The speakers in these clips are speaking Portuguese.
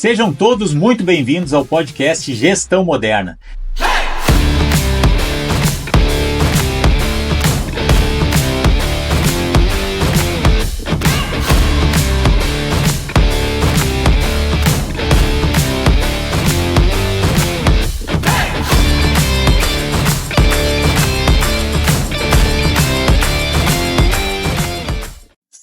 Sejam todos muito bem-vindos ao podcast Gestão Moderna.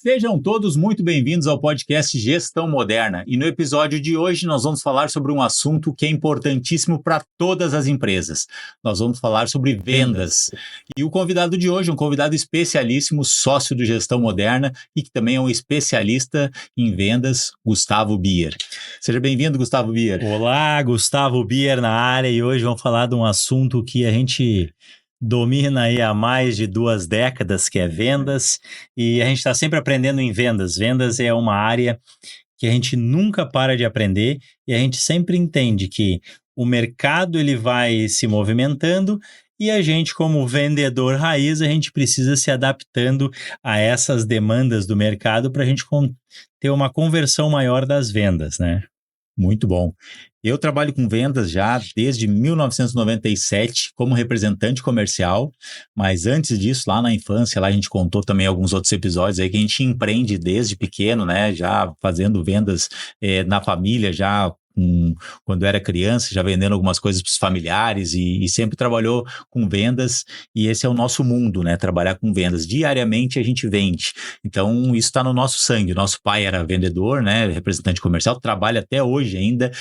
Sejam todos muito bem-vindos ao podcast Gestão Moderna. E no episódio de hoje nós vamos falar sobre um assunto que é importantíssimo para todas as empresas. Nós vamos falar sobre vendas. E o convidado de hoje é um convidado especialíssimo, sócio do Gestão Moderna e que também é um especialista em vendas, Gustavo Bier. Seja bem-vindo, Gustavo Bier. Olá, Gustavo Bier na área, e hoje vamos falar de um assunto que a gente domina aí há mais de 2 décadas, que é vendas, e a gente está sempre aprendendo em vendas. Vendas é uma área que a gente nunca para de aprender, e a gente sempre entende que o mercado ele vai se movimentando, e a gente, como vendedor raiz, a gente precisa se adaptando a essas demandas do mercado para a gente ter uma conversão maior das vendas, né? Muito bom. Eu trabalho com vendas já desde 1997 como representante comercial, mas antes disso, lá na infância, lá a gente contou também alguns outros episódios aí que a gente empreende desde pequeno, né? Já fazendo vendas na família, já quando era criança, já vendendo algumas coisas para os familiares e sempre trabalhou com vendas, e esse é o nosso mundo, né? Trabalhar com vendas. Diariamente a gente vende. Então, isso está no nosso sangue. Nosso pai era vendedor, né? Representante comercial, trabalha até hoje ainda,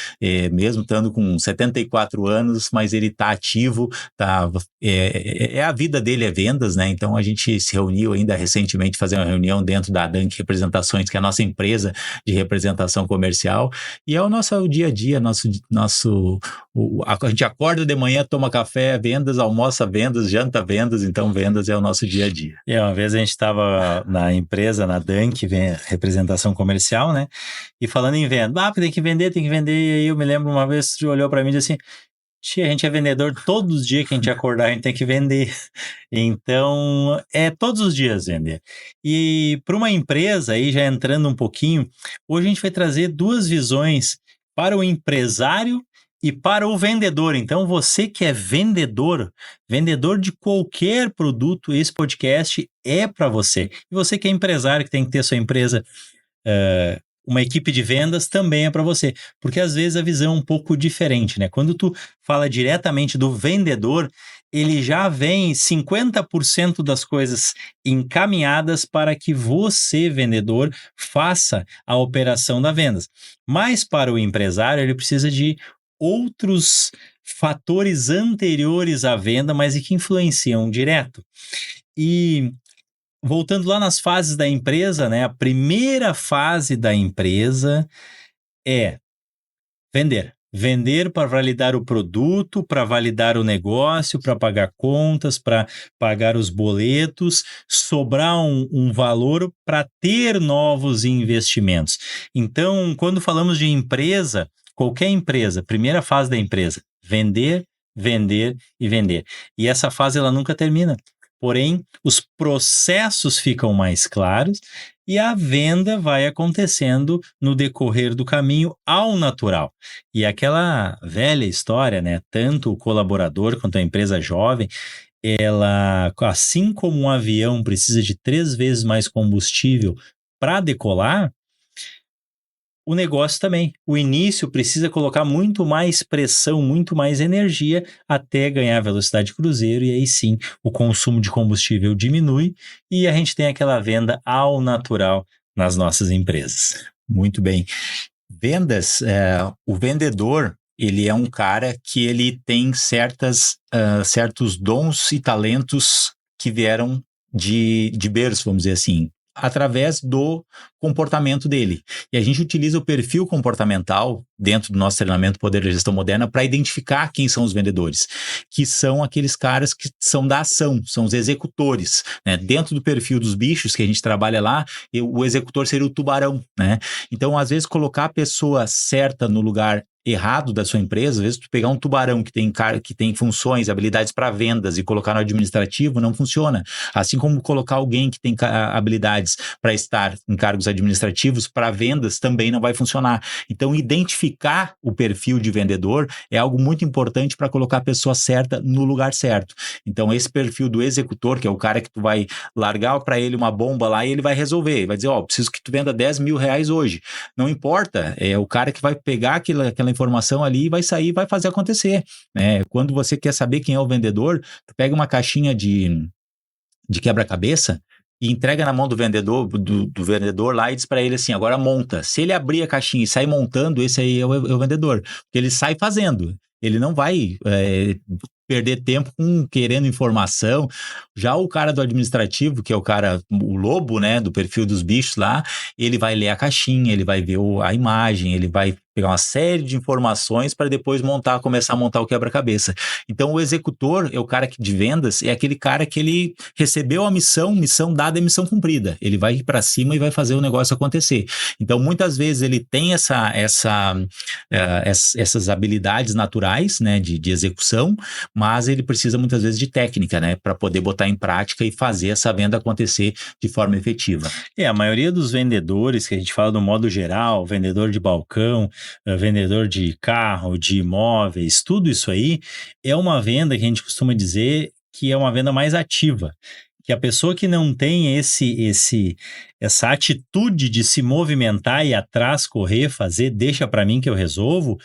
mesmo estando com 74 anos, mas ele está ativo, a vida dele é vendas, né? Então, a gente se reuniu ainda recentemente, fazer uma reunião dentro da Dank Representações, que é a nossa empresa de representação comercial, e é o nosso dia a dia, a gente acorda de manhã, toma café, vendas, almoça vendas, janta vendas, então vendas é o nosso dia a dia. Uma vez a gente estava na empresa, na Dank, representação comercial, né? E falando em venda, tem que vender, e aí eu me lembro uma vez, você olhou para mim e disse assim: tia, a gente é vendedor, todos os dias que a gente acordar, a gente tem que vender. Então, é todos os dias vender. E para uma empresa, aí já entrando um pouquinho, hoje a gente vai trazer 2 visões para o empresário e para o vendedor. Então, você que é vendedor de qualquer produto, esse podcast é para você. E você que é empresário, que tem que ter sua empresa, uma equipe de vendas, também é para você. Porque às vezes a visão é um pouco diferente, né? Quando tu fala diretamente do vendedor, ele já vem 50% das coisas encaminhadas para que você, vendedor, faça a operação da vendas. Mas para o empresário, ele precisa de outros fatores anteriores à venda, mas que influenciam direto. E voltando lá nas fases da empresa, né? A primeira fase da empresa é vender. Vender para validar o produto, para validar o negócio, para pagar contas, para pagar os boletos, sobrar um valor para ter novos investimentos. Então, quando falamos de empresa, qualquer empresa, primeira fase da empresa, vender, vender e vender. E essa fase ela nunca termina. Porém, os processos ficam mais claros e a venda vai acontecendo no decorrer do caminho ao natural. E aquela velha história, né? Tanto o colaborador quanto a empresa jovem, ela, assim como um avião precisa de 3 vezes mais combustível para decolar, o negócio também. O início precisa colocar muito mais pressão, muito mais energia até ganhar velocidade cruzeiro, e aí sim o consumo de combustível diminui e a gente tem aquela venda ao natural nas nossas empresas. Muito bem. Vendas, o vendedor, ele é um cara que ele tem certos dons e talentos que vieram de berço, vamos dizer assim, através do comportamento dele. E a gente utiliza o perfil comportamental dentro do nosso treinamento Poder da Gestão Moderna para identificar quem são os vendedores, que são aqueles caras que são da ação, são os executores, né? Dentro do perfil dos bichos que a gente trabalha lá, o executor seria o tubarão, né? Então, às vezes, colocar a pessoa certa no lugar errado da sua empresa, às vezes tu pegar um tubarão que tem funções, habilidades para vendas e colocar no administrativo, não funciona. Assim como colocar alguém que tem habilidades para estar em cargos administrativos para vendas também não vai funcionar. Então, identificar o perfil de vendedor é algo muito importante para colocar a pessoa certa no lugar certo. Então, esse perfil do executor, que é o cara que tu vai largar para ele uma bomba lá e ele vai resolver, ele vai dizer, preciso que tu venda 10 mil reais hoje. Não importa, é o cara que vai pegar aquela informação ali e vai sair e vai fazer acontecer, né? Quando você quer saber quem é o vendedor, tu pega uma caixinha de quebra-cabeça e entrega na mão do vendedor lá e diz para ele assim, agora monta. Se ele abrir a caixinha e sair montando, esse aí é o vendedor, porque ele sai fazendo. Ele não vai perder tempo querendo informação. Já o cara do administrativo, que é o lobo, né, do perfil dos bichos lá, ele vai ler a caixinha, ele vai ver a imagem, ele vai pegar uma série de informações para depois começar a montar o quebra-cabeça. Então, o executor é o cara de vendas, é aquele cara que ele recebeu a missão dada é missão cumprida. Ele vai ir para cima e vai fazer o negócio acontecer. Então, muitas vezes ele tem essas habilidades naturais, né, de execução, mas ele precisa muitas vezes de técnica, né, para poder botar em prática e fazer essa venda acontecer de forma efetiva. A maioria dos vendedores que a gente fala no modo geral, vendedor de balcão, vendedor de carro, de imóveis, tudo isso aí é uma venda que a gente costuma dizer que é uma venda mais ativa. Que a pessoa que não tem essa atitude de se movimentar e ir atrás, correr, fazer, deixa para mim que eu resolvo,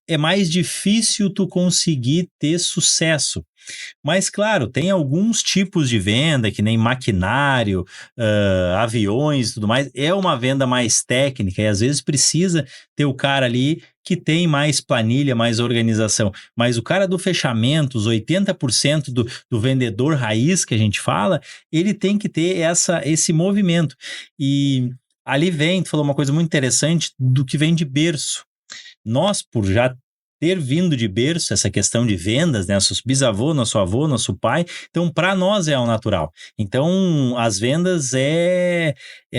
é mais difícil tu conseguir ter sucesso. Mas, claro, tem alguns tipos de venda, que nem maquinário, aviões e tudo mais, é uma venda mais técnica e às vezes precisa ter o cara ali que tem mais planilha, mais organização. Mas o cara do fechamento, os 80% do vendedor raiz que a gente fala, ele tem que ter esse movimento. E ali tu falou uma coisa muito interessante do que vem de berço. Nós, por já ter vindo de berço essa questão de vendas, né? Nossos bisavô, nosso avô, nosso pai, então para nós é ao natural. Então as vendas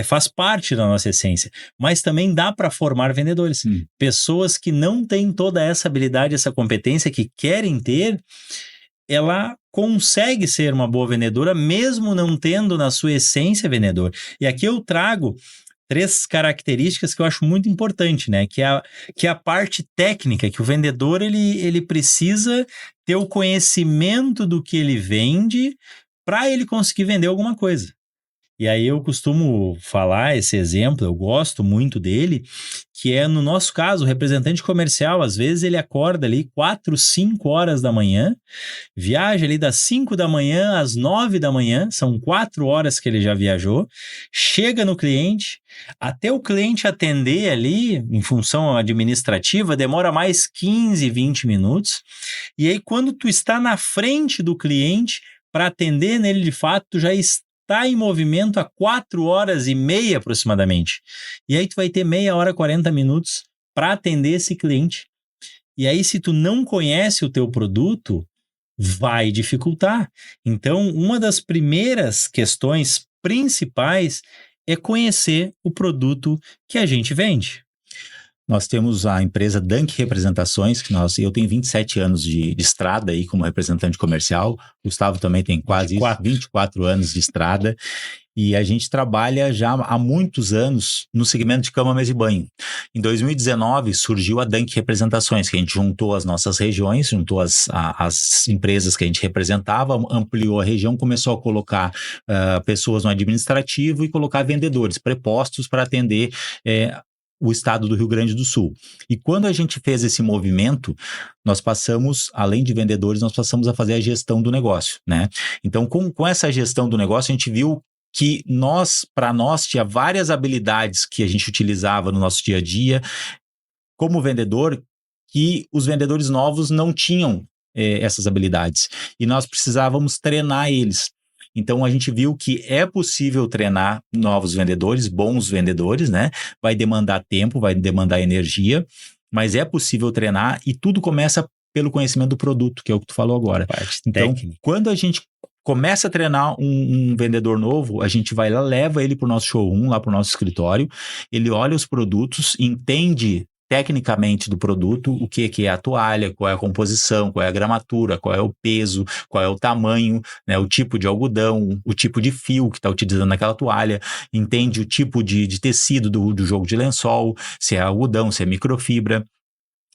faz parte da nossa essência, mas também dá para formar vendedores. Pessoas que não têm toda essa habilidade, essa competência, que querem ter, ela consegue ser uma boa vendedora, mesmo não tendo na sua essência vendedor. E aqui eu trago 3 características que eu acho muito importante, né? Que é a parte técnica, que o vendedor ele precisa ter o conhecimento do que ele vende para ele conseguir vender alguma coisa. E aí eu costumo falar esse exemplo, eu gosto muito dele, que é, no nosso caso, o representante comercial, às vezes ele acorda ali 4, 5 horas da manhã, viaja ali das 5 da manhã às 9 da manhã, são 4 horas que ele já viajou, chega no cliente, até o cliente atender ali, em função administrativa, demora mais 15, 20 minutos, e aí quando tu está na frente do cliente para atender nele de fato, tu já está em movimento há 4 horas e meia aproximadamente. E aí tu vai ter meia hora, 40 minutos para atender esse cliente. E aí, se tu não conhece o teu produto, vai dificultar. Então, uma das primeiras questões principais é conhecer o produto que a gente vende. Nós temos a empresa Dunk Representações, eu tenho 27 anos de estrada aí como representante comercial, o Gustavo também tem quase 24 anos de estrada, e a gente trabalha já há muitos anos no segmento de cama, mesa e banho. Em 2019 surgiu a Dunk Representações, que a gente juntou as nossas regiões, juntou as empresas que a gente representava, ampliou a região, começou a colocar pessoas no administrativo e colocar vendedores prepostos para atender o estado do Rio Grande do Sul. E quando a gente fez esse movimento, nós passamos, além de vendedores, nós passamos a fazer a gestão do negócio, né? Então, com essa gestão do negócio, a gente viu que para nós, tinha várias habilidades que a gente utilizava no nosso dia a dia como vendedor, que os vendedores novos não tinham essas habilidades. E nós precisávamos treinar eles. Então, a gente viu que é possível treinar novos vendedores, bons vendedores, né? Vai demandar tempo, vai demandar energia, mas é possível treinar e tudo começa pelo conhecimento do produto, que é o que tu falou agora. Então, quando a gente começa a treinar um vendedor novo, a gente vai lá, leva ele para o nosso showroom, lá para o nosso escritório, ele olha os produtos, entende tecnicamente do produto, o que é a toalha, qual é a composição, qual é a gramatura, qual é o peso, qual é o tamanho, né, o tipo de algodão, o tipo de fio que está utilizando naquela toalha, entende o tipo de tecido do jogo de lençol, se é algodão, se é microfibra.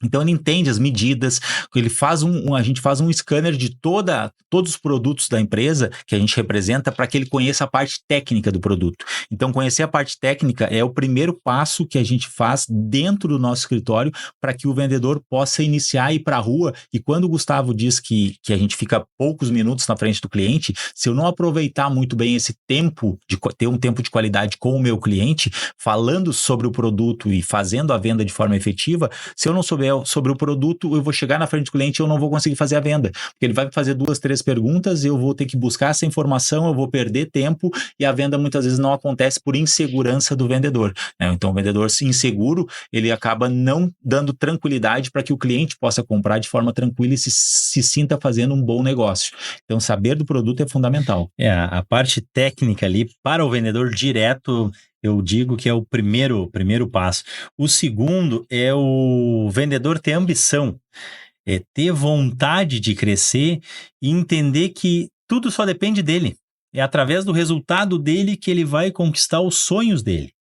Então ele entende as medidas, ele faz a gente faz um scanner de todos os produtos da empresa que a gente representa para que ele conheça a parte técnica do produto. Então conhecer a parte técnica é o primeiro passo que a gente faz dentro do nosso escritório para que o vendedor possa iniciar e ir para a rua. E quando o Gustavo diz que a gente fica poucos minutos na frente do cliente, se eu não aproveitar muito bem esse tempo, de ter um tempo de qualidade com o meu cliente, falando sobre o produto e fazendo a venda de forma efetiva, se eu não souber sobre o produto, eu vou chegar na frente do cliente e eu não vou conseguir fazer a venda, porque ele vai me fazer 2, 3 perguntas, eu vou ter que buscar essa informação, eu vou perder tempo e a venda muitas vezes não acontece por insegurança do vendedor, né? Então o vendedor inseguro, ele acaba não dando tranquilidade para que o cliente possa comprar de forma tranquila e se sinta fazendo um bom negócio. Então saber do produto é fundamental. A parte técnica ali para o vendedor direto, eu digo que é o primeiro passo. O segundo é o vendedor ter ambição, é ter vontade de crescer e entender que tudo só depende dele. É através do resultado dele que ele vai conquistar os sonhos dele.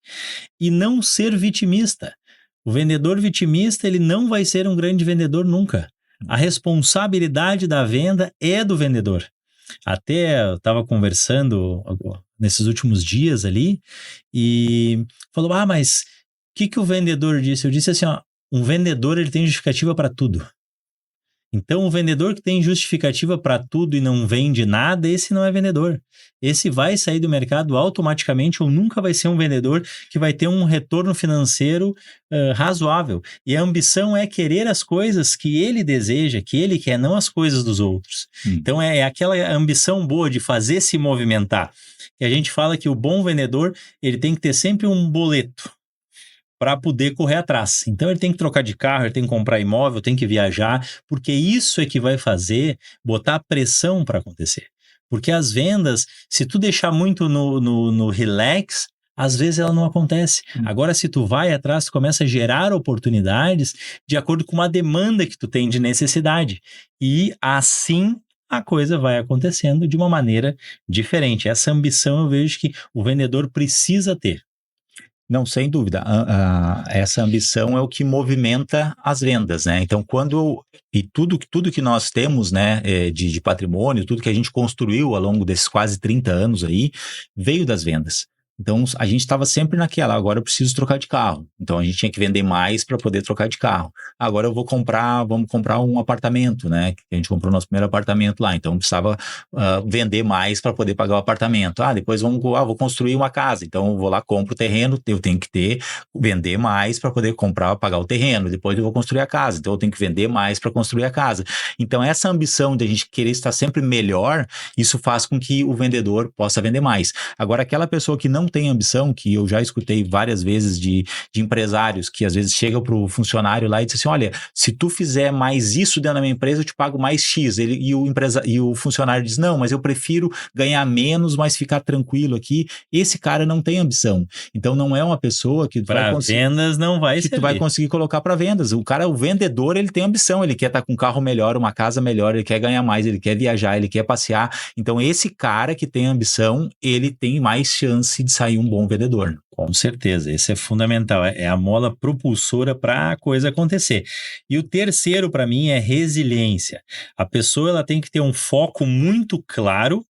E não ser vitimista. O vendedor vitimista, ele não vai ser um grande vendedor nunca. A responsabilidade da venda é do vendedor. Até eu estava conversando nesses últimos dias ali e falou, mas o que o vendedor disse? Eu disse assim, um vendedor ele tem justificativa para tudo. Então o vendedor que tem justificativa para tudo e não vende nada, esse não é vendedor. Esse vai sair do mercado automaticamente ou nunca vai ser um vendedor que vai ter um retorno financeiro razoável. E a ambição é querer as coisas que ele deseja, que ele quer, não as coisas dos outros. Então é aquela ambição boa de fazer se movimentar. E a gente fala que o bom vendedor, ele tem que ter sempre um boleto para poder correr atrás. Então ele tem que trocar de carro, ele tem que comprar imóvel, tem que viajar, porque isso é que vai fazer botar pressão para acontecer. Porque as vendas, se tu deixar muito no relax, às vezes ela não acontece. Agora, se tu vai atrás, tu começa a gerar oportunidades de acordo com uma demanda que tu tem de necessidade. E assim a coisa vai acontecendo de uma maneira diferente. Essa ambição eu vejo que o vendedor precisa ter. Não, sem dúvida. Essa ambição é o que movimenta as vendas, né? Então, tudo que nós temos, né, de patrimônio, tudo que a gente construiu ao longo desses quase 30 anos aí, veio das vendas. Então, a gente estava sempre naquela, agora eu preciso trocar de carro. Então, a gente tinha que vender mais para poder trocar de carro. Agora vamos comprar um apartamento, né? A gente comprou nosso primeiro apartamento lá, então precisava vender mais para poder pagar o apartamento. Depois vou construir uma casa, então eu vou lá, compro o terreno, eu tenho que vender mais para poder pagar o terreno. Depois eu vou construir a casa, então eu tenho que vender mais para construir a casa. Então, essa ambição de a gente querer estar sempre melhor, isso faz com que o vendedor possa vender mais. Agora, aquela pessoa que não tem ambição, que eu já escutei várias vezes de empresários que às vezes chegam para o funcionário lá e dizem assim, olha, se tu fizer mais isso dentro da minha empresa, eu te pago mais X. E o funcionário diz, não, mas eu prefiro ganhar menos, mas ficar tranquilo aqui. Esse cara não tem ambição. Então não é uma pessoa que para vendas não vai que tu vai conseguir colocar para vendas. O vendedor, ele tem ambição, ele quer estar com um carro melhor, uma casa melhor, ele quer ganhar mais, ele quer viajar, ele quer passear. Então esse cara que tem ambição, ele tem mais chance de sair um bom vendedor. Com certeza, isso é fundamental, é a mola propulsora para a coisa acontecer. E o terceiro para mim é resiliência. A pessoa ela tem que ter um foco muito claro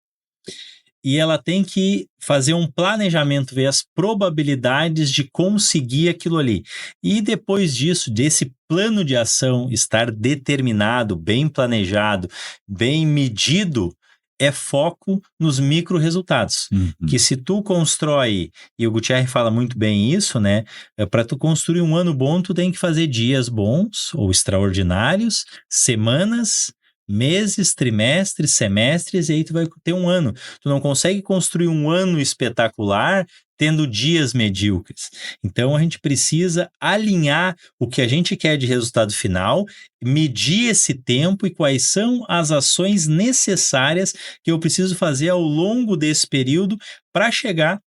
e ela tem que fazer um planejamento, ver as probabilidades de conseguir aquilo ali. E depois disso, desse plano de ação estar determinado, bem planejado, bem medido, é foco nos micro resultados. Que se tu constrói, e o Gutierrez fala muito bem isso, né? Para tu construir um ano bom, tu tem que fazer dias bons ou extraordinários, semanas, meses, trimestres, semestres, e aí tu vai ter um ano. Tu não consegue construir um ano espetacular tendo dias medíocres. Então a gente precisa alinhar o que a gente quer de resultado final, medir esse tempo e quais são as ações necessárias que eu preciso fazer ao longo desse período para chegar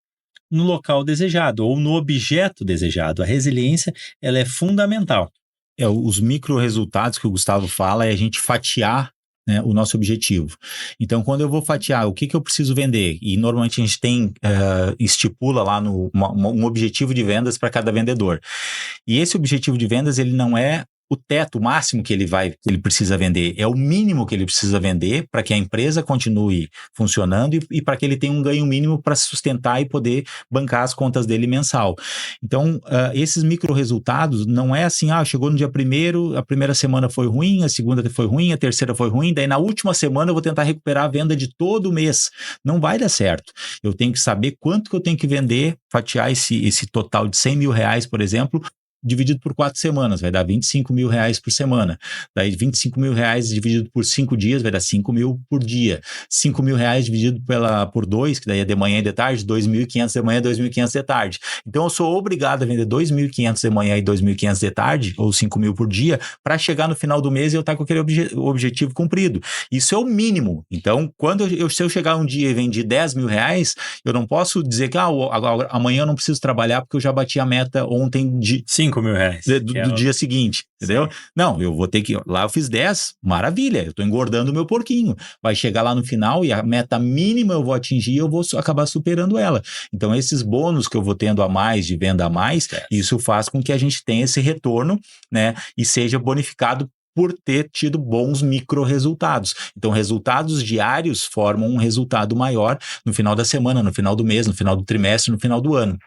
no local desejado ou no objeto desejado. A resiliência, ela é fundamental. Os micro resultados que o Gustavo fala é a gente fatiar, né, o nosso objetivo. Então, quando eu vou fatiar, o que eu preciso vender? E normalmente a gente estipula lá um objetivo de vendas para cada vendedor. E esse objetivo de vendas, ele não é o teto, o máximo que ele precisa vender, é o mínimo que ele precisa vender para que a empresa continue funcionando e para que ele tenha um ganho mínimo para se sustentar e poder bancar as contas dele mensal. Então, esses micro resultados não é assim, chegou no dia 1º, a primeira semana foi ruim, a segunda foi ruim, a terceira foi ruim, daí na última semana eu vou tentar recuperar a venda de todo o mês. Não vai dar certo. Eu tenho que saber quanto que eu tenho que vender, fatiar esse total de 100 mil reais, por exemplo, dividido por 4 semanas, vai dar 25 mil reais por semana. Daí 25 mil reais dividido por 5 dias, vai dar 5 mil por dia. 5 mil reais dividido por 2, que daí é de manhã e de tarde, 2.500 de manhã e 2.500 de tarde. Então eu sou obrigado a vender 2.500 de manhã e 2.500 de tarde, ou 5 mil por dia, para chegar no final do mês e eu estar com aquele objetivo cumprido. Isso é o mínimo. Então, se eu chegar um dia e vendi 10 mil reais, eu não posso dizer que amanhã eu não preciso trabalhar porque eu já bati a meta ontem de 5 mil reais. Do dia seguinte, entendeu? Sim. Não, eu vou ter que... Lá eu fiz 10, maravilha, eu estou engordando o meu porquinho. Vai chegar lá no final e a meta mínima eu vou atingir e eu vou acabar superando ela. Então, esses bônus que eu vou tendo a mais, de venda a mais, isso faz com que a gente tenha esse retorno, né? E seja bonificado por ter tido bons micro resultados. Então, resultados diários formam um resultado maior no final da semana, no final do mês, no final do trimestre, no final do ano.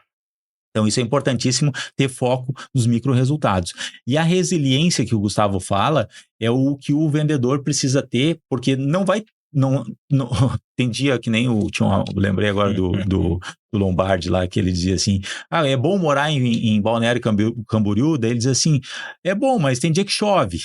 Então, isso é importantíssimo, ter foco nos micro resultados. E a resiliência que o Gustavo fala é o que o vendedor precisa ter, porque não vai... tem dia que nem eu lembrei agora do Lombardi lá, que ele dizia assim, é bom morar em Balneário Camboriú, daí ele diz assim, é bom, mas tem dia que chove.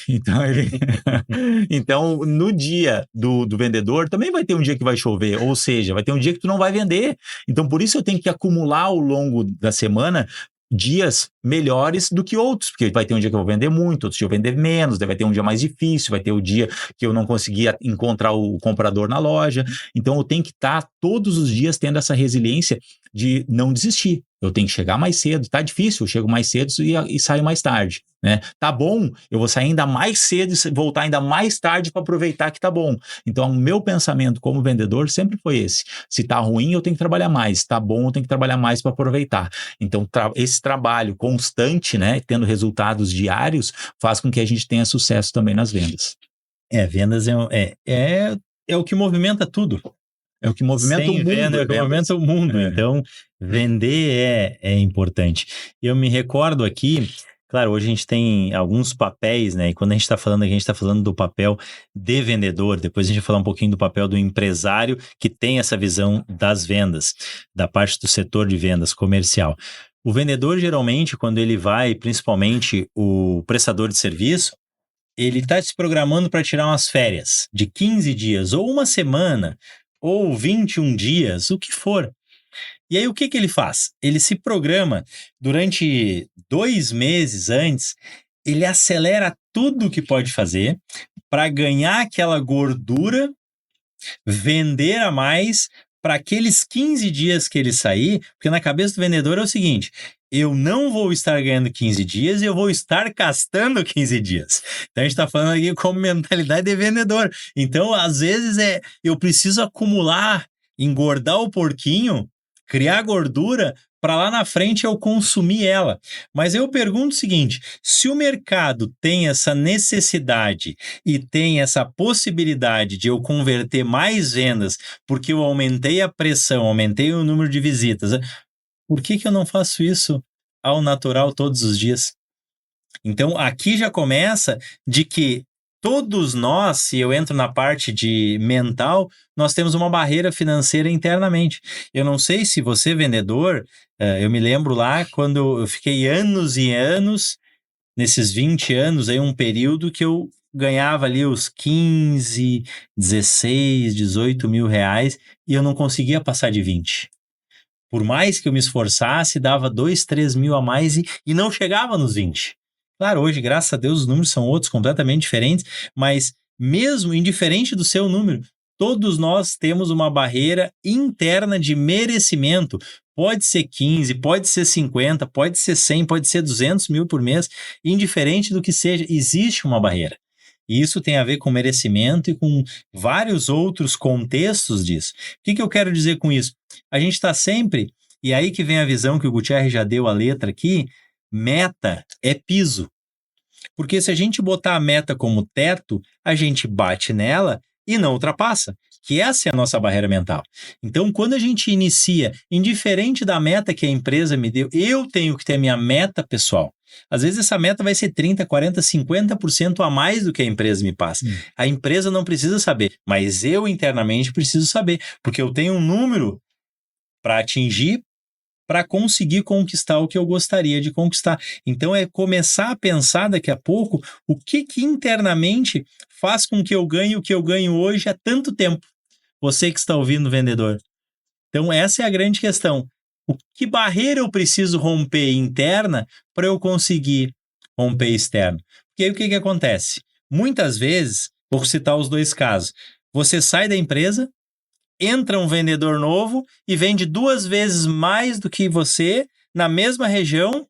Então, no dia do vendedor, também vai ter um dia que vai chover, ou seja, vai ter um dia que tu não vai vender. Então, por isso eu tenho que acumular ao longo da semana dias melhores do que outros, porque vai ter um dia que eu vou vender muito, outro dia eu vou vender menos, daí vai ter um dia mais difícil, vai ter o dia que eu não conseguia encontrar o comprador na loja. Então eu tenho que estar todos os dias tendo essa resiliência de não desistir. Eu tenho que chegar mais cedo, tá difícil, eu chego mais cedo e saio mais tarde, né? Tá bom, eu vou sair ainda mais cedo e voltar ainda mais tarde para aproveitar que tá bom. Então, o meu pensamento como vendedor sempre foi esse. Se tá ruim, eu tenho que trabalhar mais. Se tá bom, eu tenho que trabalhar mais para aproveitar. Então, esse trabalho constante, né, tendo resultados diários, faz com que a gente tenha sucesso também nas vendas. Vendas é o que movimenta tudo. É o que movimenta o mundo. É o que movimenta o mundo. Então, vender é importante. Eu me recordo aqui, claro, hoje a gente tem alguns papéis, né? E quando a gente está falando aqui, a gente está falando do papel de vendedor. Depois a gente vai falar um pouquinho do papel do empresário que tem essa visão das vendas, da parte do setor de vendas comercial. O vendedor, geralmente, quando ele vai, principalmente o prestador de serviço, ele está se programando para tirar umas férias de 15 dias, ou uma semana, ou 21 dias, o que for. E aí, o que ele faz? Ele se programa durante 2 meses antes, ele acelera tudo o que pode fazer para ganhar aquela gordura, vender a mais para aqueles 15 dias que ele sair, porque na cabeça do vendedor é o seguinte, eu não vou estar ganhando 15 dias e eu vou estar gastando 15 dias. Então, a gente está falando aqui como mentalidade de vendedor. Então, às vezes, eu preciso acumular, engordar o porquinho, criar gordura, para lá na frente eu consumir ela. Mas eu pergunto o seguinte, se o mercado tem essa necessidade e tem essa possibilidade de eu converter mais vendas, porque eu aumentei a pressão, aumentei o número de visitas, por que eu não faço isso ao natural todos os dias? Então, aqui já começa de que todos nós, se eu entro na parte de mental, nós temos uma barreira financeira internamente. Eu não sei se você, vendedor, eu me lembro lá quando eu fiquei anos e anos, nesses 20 anos, aí um período que eu ganhava ali os 15, 16, 18 mil reais e eu não conseguia passar de 20. Por mais que eu me esforçasse, dava 2, 3 mil a mais e não chegava nos 20. Claro, hoje, graças a Deus, os números são outros, completamente diferentes, mas mesmo indiferente do seu número, todos nós temos uma barreira interna de merecimento. Pode ser 15, pode ser 50, pode ser 100, pode ser 200 mil por mês, indiferente do que seja, existe uma barreira. E isso tem a ver com merecimento e com vários outros contextos disso. O que eu quero dizer com isso? A gente está sempre, e aí que vem a visão que o Gutierrez já deu a letra aqui, meta é piso. Porque se a gente botar a meta como teto, a gente bate nela e não ultrapassa, que essa é a nossa barreira mental. Então, quando a gente inicia, indiferente da meta que a empresa me deu, eu tenho que ter a minha meta pessoal. Às vezes essa meta vai ser 30%, 40%, 50% a mais do que a empresa me passa. A empresa não precisa saber, mas eu internamente preciso saber, porque eu tenho um número para atingir, para conseguir conquistar o que eu gostaria de conquistar. Então é começar a pensar daqui a pouco o que internamente faz com que eu ganhe o que eu ganho hoje há tanto tempo. Você que está ouvindo, vendedor. Então essa é a grande questão. Que barreira eu preciso romper interna para eu conseguir romper externo? Porque aí o que acontece? Muitas vezes, vou citar os dois casos, você sai da empresa, entra um vendedor novo e vende 2 vezes mais do que você na mesma região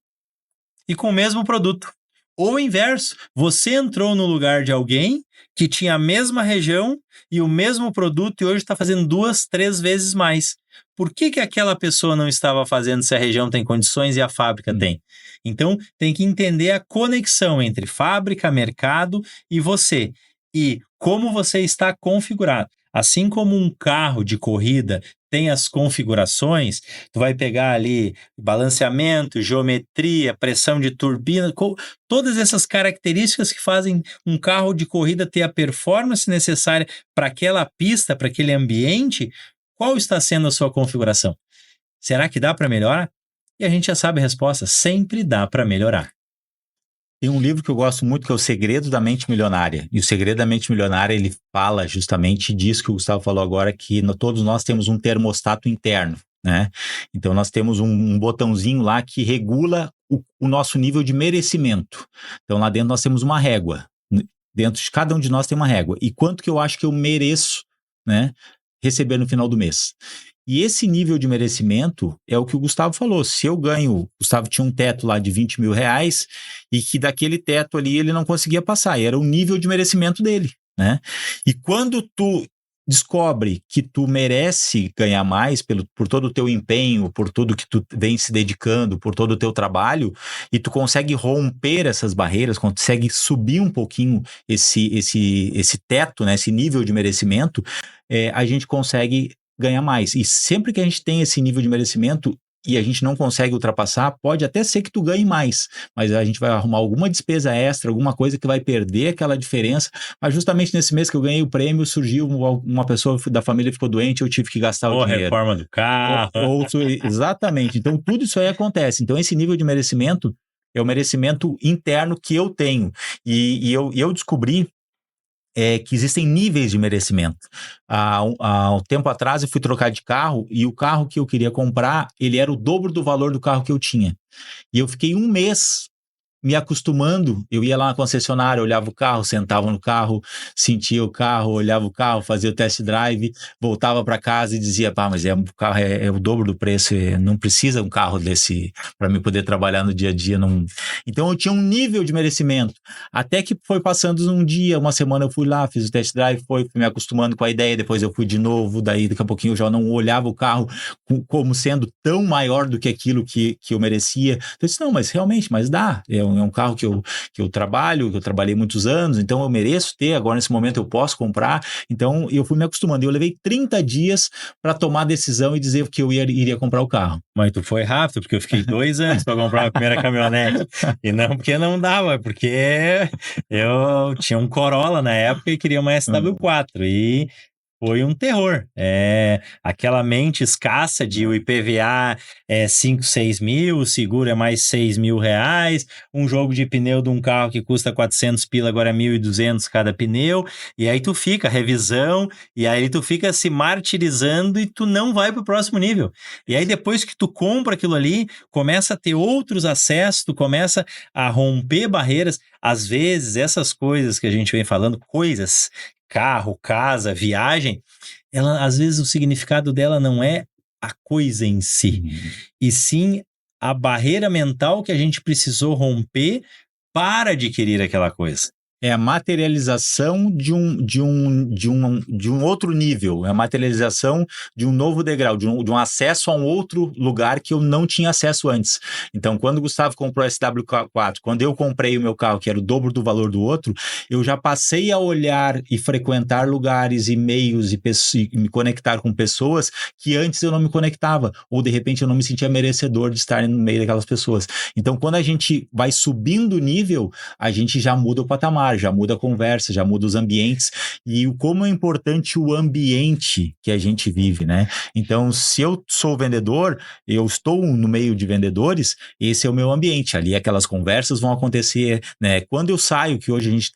e com o mesmo produto. Ou o inverso, você entrou no lugar de alguém que tinha a mesma região e o mesmo produto e hoje está fazendo 2, 3 vezes mais. Por que aquela pessoa não estava fazendo se a região tem condições e a fábrica tem? Então, tem que entender a conexão entre fábrica, mercado e você. E como você está configurado. Assim como um carro de corrida tem as configurações, tu vai pegar ali balanceamento, geometria, pressão de turbina, todas essas características que fazem um carro de corrida ter a performance necessária para aquela pista, para aquele ambiente. Qual está sendo a sua configuração? Será que dá para melhorar? E a gente já sabe a resposta, sempre dá para melhorar. Tem um livro que eu gosto muito, que é O Segredo da Mente Milionária. E O Segredo da Mente Milionária, ele fala justamente disso que o Gustavo falou agora, que todos nós temos um termostato interno, né? Então, nós temos um botãozinho lá que regula o nosso nível de merecimento. Então, lá dentro nós temos uma régua. Dentro de cada um de nós tem uma régua. E quanto que eu acho que eu mereço, né, receber no final do mês? E esse nível de merecimento é o que o Gustavo falou. Se eu ganho, o Gustavo tinha um teto lá de 20 mil reais e que daquele teto ali ele não conseguia passar, era o nível de merecimento dele, né? E quando tu descobre que tu merece ganhar mais por todo o teu empenho, por tudo que tu vem se dedicando, por todo o teu trabalho, e tu consegue romper essas barreiras, consegue subir um pouquinho esse teto, né, esse nível de merecimento, a gente consegue ganhar mais. E sempre que a gente tem esse nível de merecimento e a gente não consegue ultrapassar, pode até ser que tu ganhe mais, mas a gente vai arrumar alguma despesa extra, alguma coisa que vai perder aquela diferença. Mas justamente nesse mês que eu ganhei o prêmio, surgiu uma pessoa da família ficou doente, eu tive que gastar o dinheiro. Reforma do carro. Exatamente. Então tudo isso aí acontece. Então esse nível de merecimento é o merecimento interno que eu tenho. E eu descobri que existem níveis de merecimento. Há um tempo atrás eu fui trocar de carro e o carro que eu queria comprar, ele era o dobro do valor do carro que eu tinha. E eu fiquei 1 mês me acostumando. Eu ia lá na concessionária, olhava o carro, sentava no carro, sentia o carro, olhava o carro, fazia o test drive, voltava para casa e dizia, mas o carro é o dobro do preço, não precisa um carro desse para mim poder trabalhar no dia a dia. Não... Então eu tinha um nível de merecimento. Até que foi passando um dia, uma semana eu fui lá, fiz o test drive, fui me acostumando com a ideia, depois eu fui de novo, daí daqui a pouquinho eu já não olhava o carro como sendo tão maior do que aquilo que eu merecia. Então eu disse, não, mas realmente, dá. É um carro que eu trabalho, que eu trabalhei muitos anos, então eu mereço ter, agora nesse momento eu posso comprar. Então eu fui me acostumando. Eu levei 30 dias para tomar a decisão e dizer que eu iria comprar o carro. Mas tu foi rápido, porque eu fiquei 2 anos para comprar a primeira caminhonete. E não porque não dava, porque eu tinha um Corolla na época e queria uma SW4. E foi um terror. Aquela mente escassa de o IPVA é 5, 6 mil, o seguro é mais 6 mil reais, um jogo de pneu de um carro que custa 400 pila, agora é 1.200 cada pneu, e aí tu fica, revisão, e aí tu fica se martirizando e tu não vai pro próximo nível. E aí depois que tu compra aquilo ali, começa a ter outros acessos, tu começa a romper barreiras. Às vezes, essas coisas que a gente vem falando, carro, casa, viagem, ela, às vezes o significado dela não é a coisa em si, e sim a barreira mental que a gente precisou romper para adquirir aquela coisa. É a materialização de um outro nível, é a materialização de um novo degrau, de um acesso a um outro lugar que eu não tinha acesso antes. Então, quando o Gustavo comprou o SW4, quando eu comprei o meu carro, que era o dobro do valor do outro, eu já passei a olhar e frequentar lugares e meios e me conectar com pessoas que antes eu não me conectava, ou de repente eu não me sentia merecedor de estar no meio daquelas pessoas. Então, quando a gente vai subindo o nível, a gente já muda o patamar, já muda a conversa, já muda os ambientes, e como é importante o ambiente que a gente vive, né? Então, se eu sou vendedor, eu estou no meio de vendedores, esse é o meu ambiente, ali aquelas conversas vão acontecer, né? Quando eu saio, que hoje a gente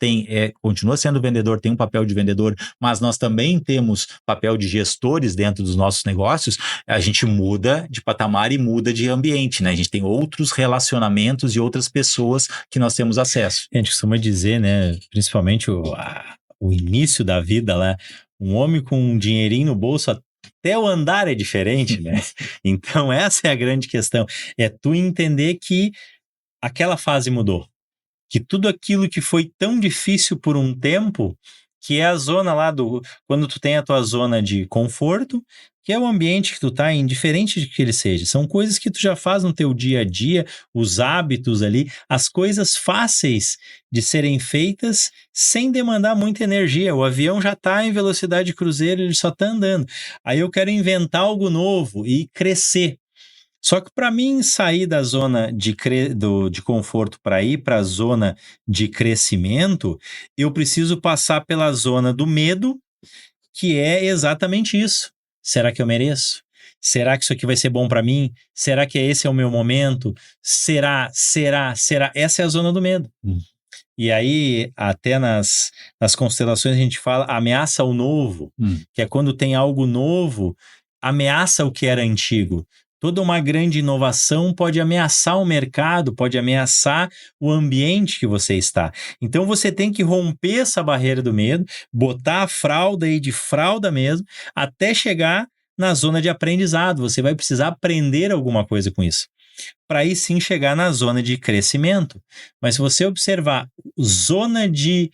continua sendo vendedor, tem um papel de vendedor, mas nós também temos papel de gestores dentro dos nossos negócios, a gente muda de patamar e muda de ambiente, né? A gente tem outros relacionamentos e outras pessoas que nós temos acesso. A gente costuma dizer, né, principalmente o início da vida lá, um homem com um dinheirinho no bolso, até o andar é diferente, né? Então essa é a grande questão, é tu entender que aquela fase mudou, que tudo aquilo que foi tão difícil por um tempo, que é a zona lá quando tu tem a tua zona de conforto, que é o ambiente que tu tá, indiferente de que ele seja, são coisas que tu já faz no teu dia a dia, os hábitos ali, as coisas fáceis de serem feitas sem demandar muita energia. O avião já tá em velocidade cruzeiro, ele só tá andando. Aí eu quero inventar algo novo e crescer. Só que para mim sair da zona de conforto para ir para a zona de crescimento, eu preciso passar pela zona do medo, que é exatamente isso. Será que eu mereço? Será que isso aqui vai ser bom para mim? Será que esse é o meu momento? Será? Essa é a zona do medo. E aí, até nas constelações a gente fala ameaça ao novo, que é quando tem algo novo, ameaça o que era antigo. Toda uma grande inovação pode ameaçar o mercado, pode ameaçar o ambiente que você está. Então você tem que romper essa barreira do medo, botar a fralda aí de fralda mesmo, até chegar na zona de aprendizado. Você vai precisar aprender alguma coisa com isso, para aí sim chegar na zona de crescimento. Mas se você observar zona de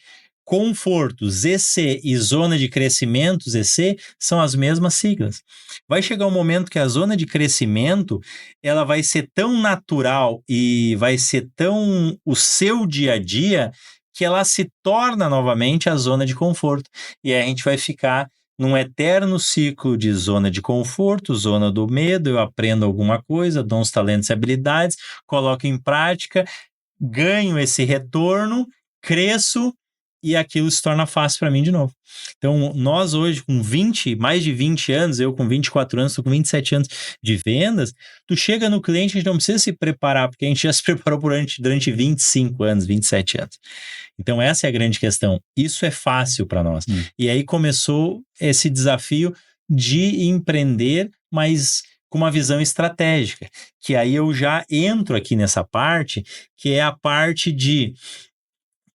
conforto, ZC, e zona de crescimento, ZC, são as mesmas siglas. Vai chegar um momento que a zona de crescimento, ela vai ser tão natural e vai ser tão o seu dia a dia, que ela se torna novamente a zona de conforto. E aí a gente vai ficar num eterno ciclo de zona de conforto, zona do medo, eu aprendo alguma coisa, dou uns talentos e habilidades, coloco em prática, ganho esse retorno, cresço, e aquilo se torna fácil para mim de novo. Então, nós hoje com mais de 20 anos, eu com 24 anos, tu com 27 anos de vendas, tu chega no cliente, a gente não precisa se preparar, porque a gente já se preparou durante 25 anos, 27 anos. Então, essa é a grande questão. Isso é fácil para nós. E aí começou esse desafio de empreender, mas com uma visão estratégica, que aí eu já entro aqui nessa parte, que é a parte de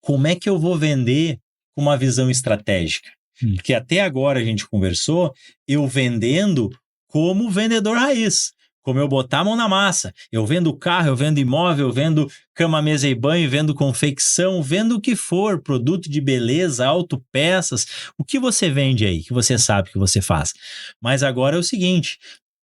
como é que eu vou vender com uma visão estratégica? Porque até agora a gente conversou, eu vendendo como vendedor raiz, como eu botar a mão na massa. Eu vendo carro, eu vendo imóvel, eu vendo cama, mesa e banho, vendo confecção, vendo o que for, produto de beleza, autopeças, o que você vende aí, que você sabe que você faz. Mas agora é o seguinte,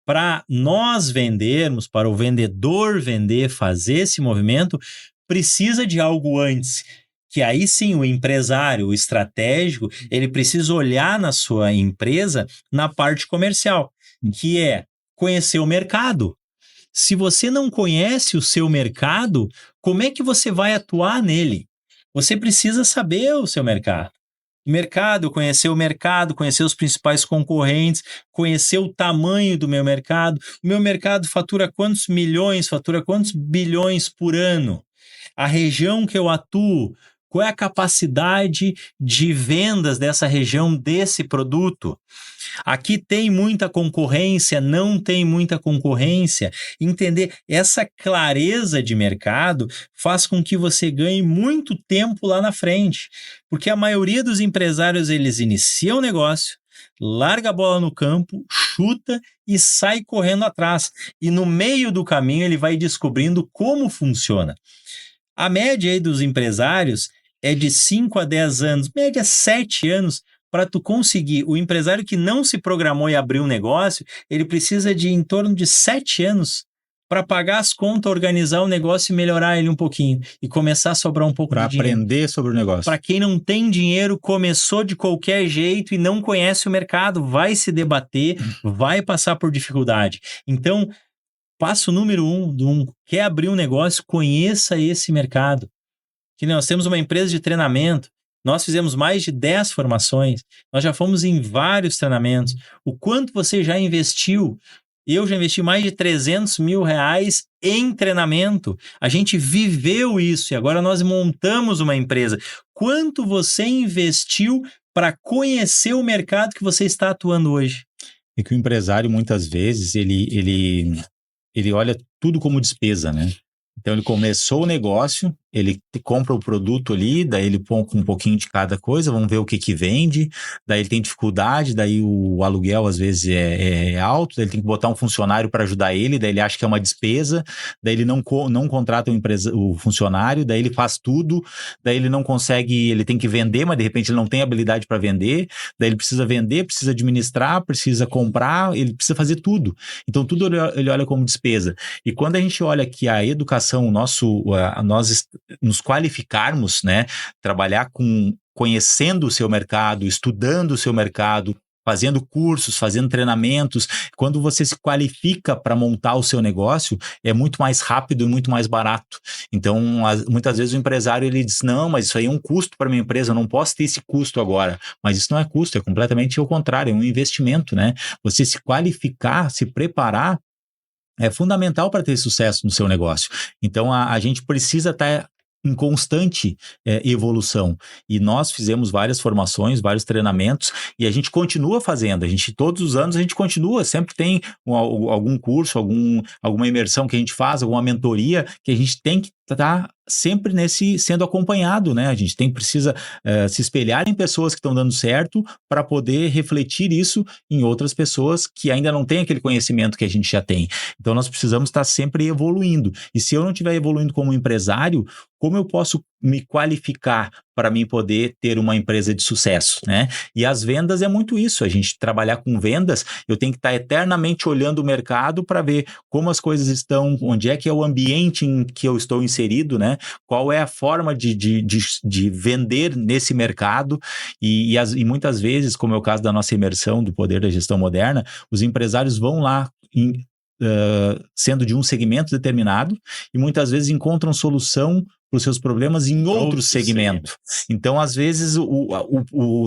para nós vendermos, para o vendedor vender, fazer esse movimento, precisa de algo antes, que aí sim o empresário, o estratégico, ele precisa olhar na sua empresa na parte comercial, que é conhecer o mercado. Se você não conhece o seu mercado, como é que você vai atuar nele? Você precisa saber o seu mercado. Conhecer o mercado, conhecer os principais concorrentes, conhecer o tamanho do meu mercado. O meu mercado fatura quantos milhões, fatura quantos bilhões por ano? A região que eu atuo, qual é a capacidade de vendas dessa região, desse produto? Aqui tem muita concorrência, não tem muita concorrência. Entender essa clareza de mercado faz com que você ganhe muito tempo lá na frente. Porque a maioria dos empresários, eles iniciam o negócio, larga a bola no campo, chuta e sai correndo atrás. E no meio do caminho ele vai descobrindo como funciona. A média aí dos empresários é de 5 a 10 anos, média 7 anos, para tu conseguir. O empresário que não se programou e abriu um negócio, ele precisa de em torno de 7 anos para pagar as contas, organizar o negócio e melhorar ele um pouquinho. E começar a sobrar um pouco de dinheiro. Para aprender sobre o negócio. Para quem não tem dinheiro, começou de qualquer jeito e não conhece o mercado, vai se debater, vai passar por dificuldade. Então, passo número 1, quer abrir um negócio, conheça esse mercado. Que nós temos uma empresa de treinamento, nós fizemos mais de 10 formações, nós já fomos em vários treinamentos. O quanto você já investiu? Eu já investi mais de 300 mil reais em treinamento. A gente viveu isso e agora nós montamos uma empresa. Quanto você investiu para conhecer o mercado que você está atuando hoje? É que o empresário, muitas vezes, ele olha tudo como despesa, né? Então, ele começou o negócio, ele compra o produto ali, daí ele põe com um pouquinho de cada coisa, vamos ver o que vende, daí ele tem dificuldade, daí o aluguel às vezes é alto, daí ele tem que botar um funcionário para ajudar ele, daí ele acha que é uma despesa, daí ele não contrata o funcionário, daí ele faz tudo, daí ele não consegue, ele tem que vender, mas de repente ele não tem habilidade para vender, daí ele precisa vender, precisa administrar, precisa comprar, ele precisa fazer tudo. Então, tudo ele olha como despesa. E quando a gente olha que a educação, nós nos qualificarmos, né, trabalhar conhecendo o seu mercado, estudando o seu mercado, fazendo cursos, fazendo treinamentos, quando você se qualifica para montar o seu negócio, é muito mais rápido e muito mais barato. Então, muitas vezes o empresário ele diz, não, mas isso aí é um custo para minha empresa, eu não posso ter esse custo agora. Mas isso não é custo, é completamente o contrário, é um investimento, né? Você se qualificar, se preparar, é fundamental para ter sucesso no seu negócio. Então, a gente precisa estar em constante evolução. E nós fizemos várias formações, vários treinamentos, e a gente continua fazendo. Todos os anos, a gente continua. Sempre tem algum curso, alguma imersão que a gente faz, alguma mentoria, que a gente tem que estar sempre sendo acompanhado, né? A gente precisa se espelhar em pessoas que estão dando certo para poder refletir isso em outras pessoas que ainda não têm aquele conhecimento que a gente já tem. Então, nós precisamos estar sempre evoluindo. E se eu não estiver evoluindo como empresário, como eu posso me qualificar para mim poder ter uma empresa de sucesso, né? E as vendas é muito isso. A gente trabalhar com vendas, eu tenho que estar eternamente olhando o mercado para ver como as coisas estão, onde é que é o ambiente em que eu estou inserido, né? Qual é a forma de vender nesse mercado e muitas vezes, como é o caso da nossa imersão do Poder da Gestão Moderna, os empresários vão lá sendo de um segmento determinado e muitas vezes encontram solução para os seus problemas em outro segmento. Então, às vezes,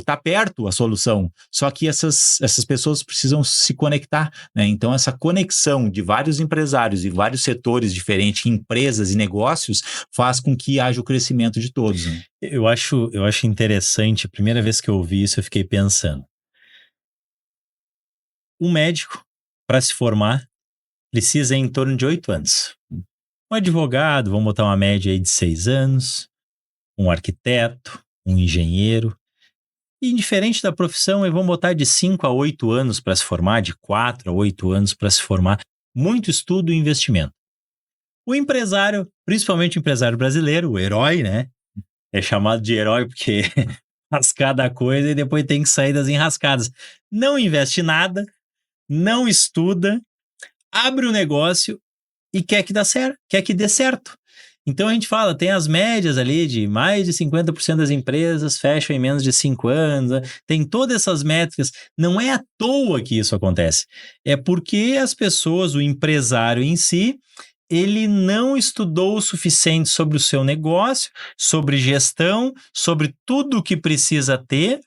tá perto a solução, só que essas pessoas precisam se conectar, né? Então, essa conexão de vários empresários e vários setores diferentes, empresas e negócios, faz com que haja o crescimento de todos, né? Eu acho interessante, a primeira vez que eu ouvi isso, eu fiquei pensando. Um médico, para se formar, precisa em torno de 8 anos. Um advogado, vamos botar uma média aí de 6 anos, um arquiteto, um engenheiro. E indiferente da profissão, vamos botar de 5 a 8 anos para se formar, de 4 a 8 anos para se formar. Muito estudo e investimento. O empresário, principalmente o empresário brasileiro, o herói, né? É chamado de herói porque faz cada coisa e depois tem que sair das enrascadas. Não investe nada, não estuda, abre o negócio e quer que dê certo. Então a gente fala, tem as médias ali de mais de 50% das empresas fecham em menos de 5 anos, tem todas essas métricas. Não é à toa que isso acontece. É porque as pessoas, o empresário em si, ele não estudou o suficiente sobre o seu negócio, sobre gestão, sobre tudo o que precisa ter,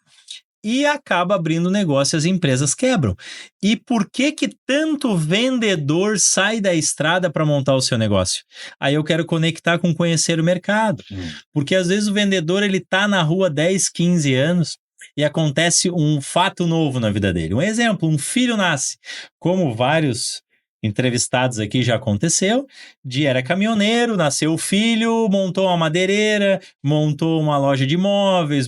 e acaba abrindo negócio e as empresas quebram. E por que tanto vendedor sai da estrada para montar o seu negócio? Aí eu quero conectar com conhecer o mercado. Porque às vezes o vendedor ele tá na rua 10, 15 anos e acontece um fato novo na vida dele. Um exemplo, um filho nasce. Como vários entrevistados aqui já aconteceu, era caminhoneiro, nasceu o filho, montou uma madeireira, montou uma loja de imóveis,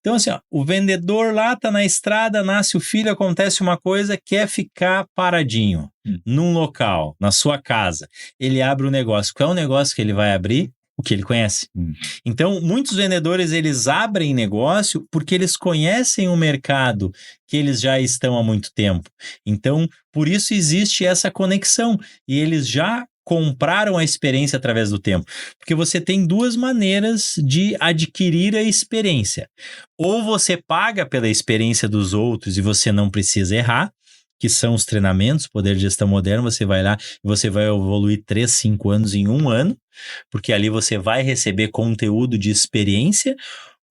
Então, assim, ó, o vendedor lá tá na estrada, nasce o filho, acontece uma coisa, quer ficar paradinho num local, na sua casa. Ele abre um negócio. Qual é o negócio que ele vai abrir? O que ele conhece. Então, muitos vendedores, eles abrem negócio porque eles conhecem o mercado que eles já estão há muito tempo. Então, por isso existe essa conexão. E eles já compraram a experiência através do tempo. Porque você tem duas maneiras de adquirir a experiência. Ou você paga pela experiência dos outros e você não precisa errar, que são os treinamentos, Poder de Gestão Moderna, você vai lá e você vai evoluir 3, 5 anos em 1 ano, porque ali você vai receber conteúdo de experiência,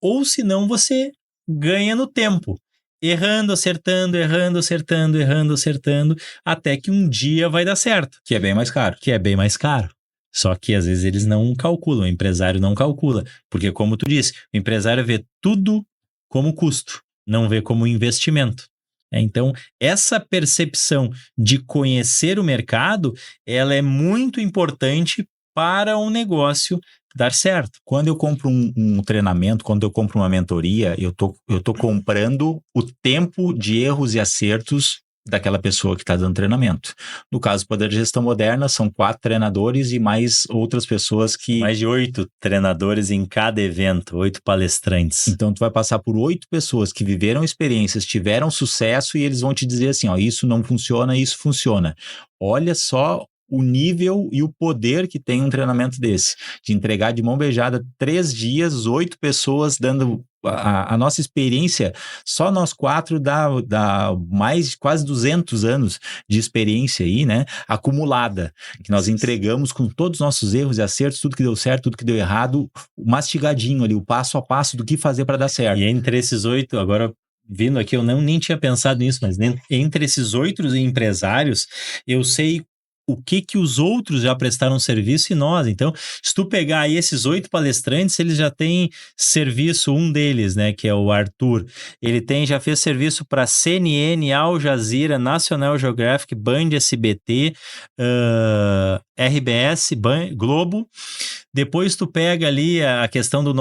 ou senão você ganha no tempo, errando, acertando, errando, acertando, errando, acertando, até que um dia vai dar certo. Que é bem mais caro. Que é bem mais caro. Só que às vezes eles não calculam, o empresário não calcula, porque como tu disse, o empresário vê tudo como custo, não vê como investimento. Então, essa percepção de conhecer o mercado, ela é muito importante para um negócio dar certo. Quando eu compro um treinamento, quando eu compro uma mentoria, eu tô comprando o tempo de erros e acertos daquela pessoa que está dando treinamento. No caso do Poder de Gestão Moderna, são 4 treinadores e mais outras pessoas que... Mais de 8 treinadores em cada evento, 8 palestrantes. Então, tu vai passar por 8 pessoas que viveram experiências, tiveram sucesso e eles vão te dizer assim, ó, isso não funciona, isso funciona. Olha só o nível e o poder que tem um treinamento desse, de entregar de mão beijada 3 dias, 8 pessoas dando a nossa experiência, só nós 4 dá mais de quase 200 anos de experiência aí, né, acumulada, que nós entregamos com todos os nossos erros e acertos, tudo que deu certo, tudo que deu errado, mastigadinho ali, o passo a passo do que fazer para dar certo. E entre esses 8, agora... Vindo aqui, eu nem tinha pensado nisso, mas entre esses 8 empresários, eu sei o que os outros já prestaram serviço e nós. Então, se tu pegar aí esses 8 palestrantes, eles já têm serviço, um deles, né, que é o Arthur, ele já fez serviço para CNN, Al Jazeera, National Geographic, Band, SBT, RBS, Globo. Depois tu pega ali a questão do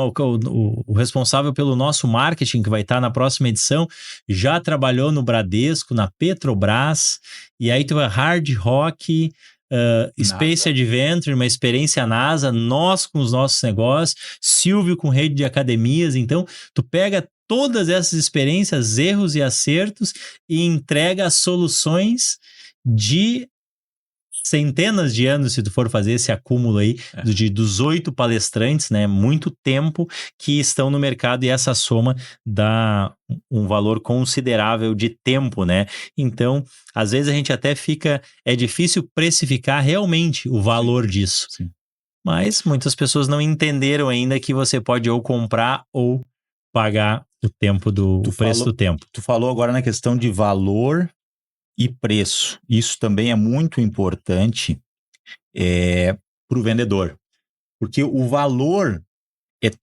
o responsável pelo nosso marketing, que vai estar na próxima edição, já trabalhou no Bradesco, na Petrobras, e aí tu vai Hard Rock, Space Adventure, uma experiência NASA, nós com os nossos negócios, Silvio com rede de academias. Então, tu pega todas essas experiências, erros e acertos e entrega soluções de centenas de anos, se tu for fazer esse acúmulo aí, dos 8 palestrantes, né? Muito tempo que estão no mercado, e essa soma dá um valor considerável de tempo, né? Então, às vezes a gente até é difícil precificar realmente o valor disso. Sim. Mas muitas pessoas não entenderam ainda que você pode ou comprar ou pagar o tempo o preço do tempo. Tu falou agora na questão de valor e preço. Isso também é muito importante para o vendedor, porque o valor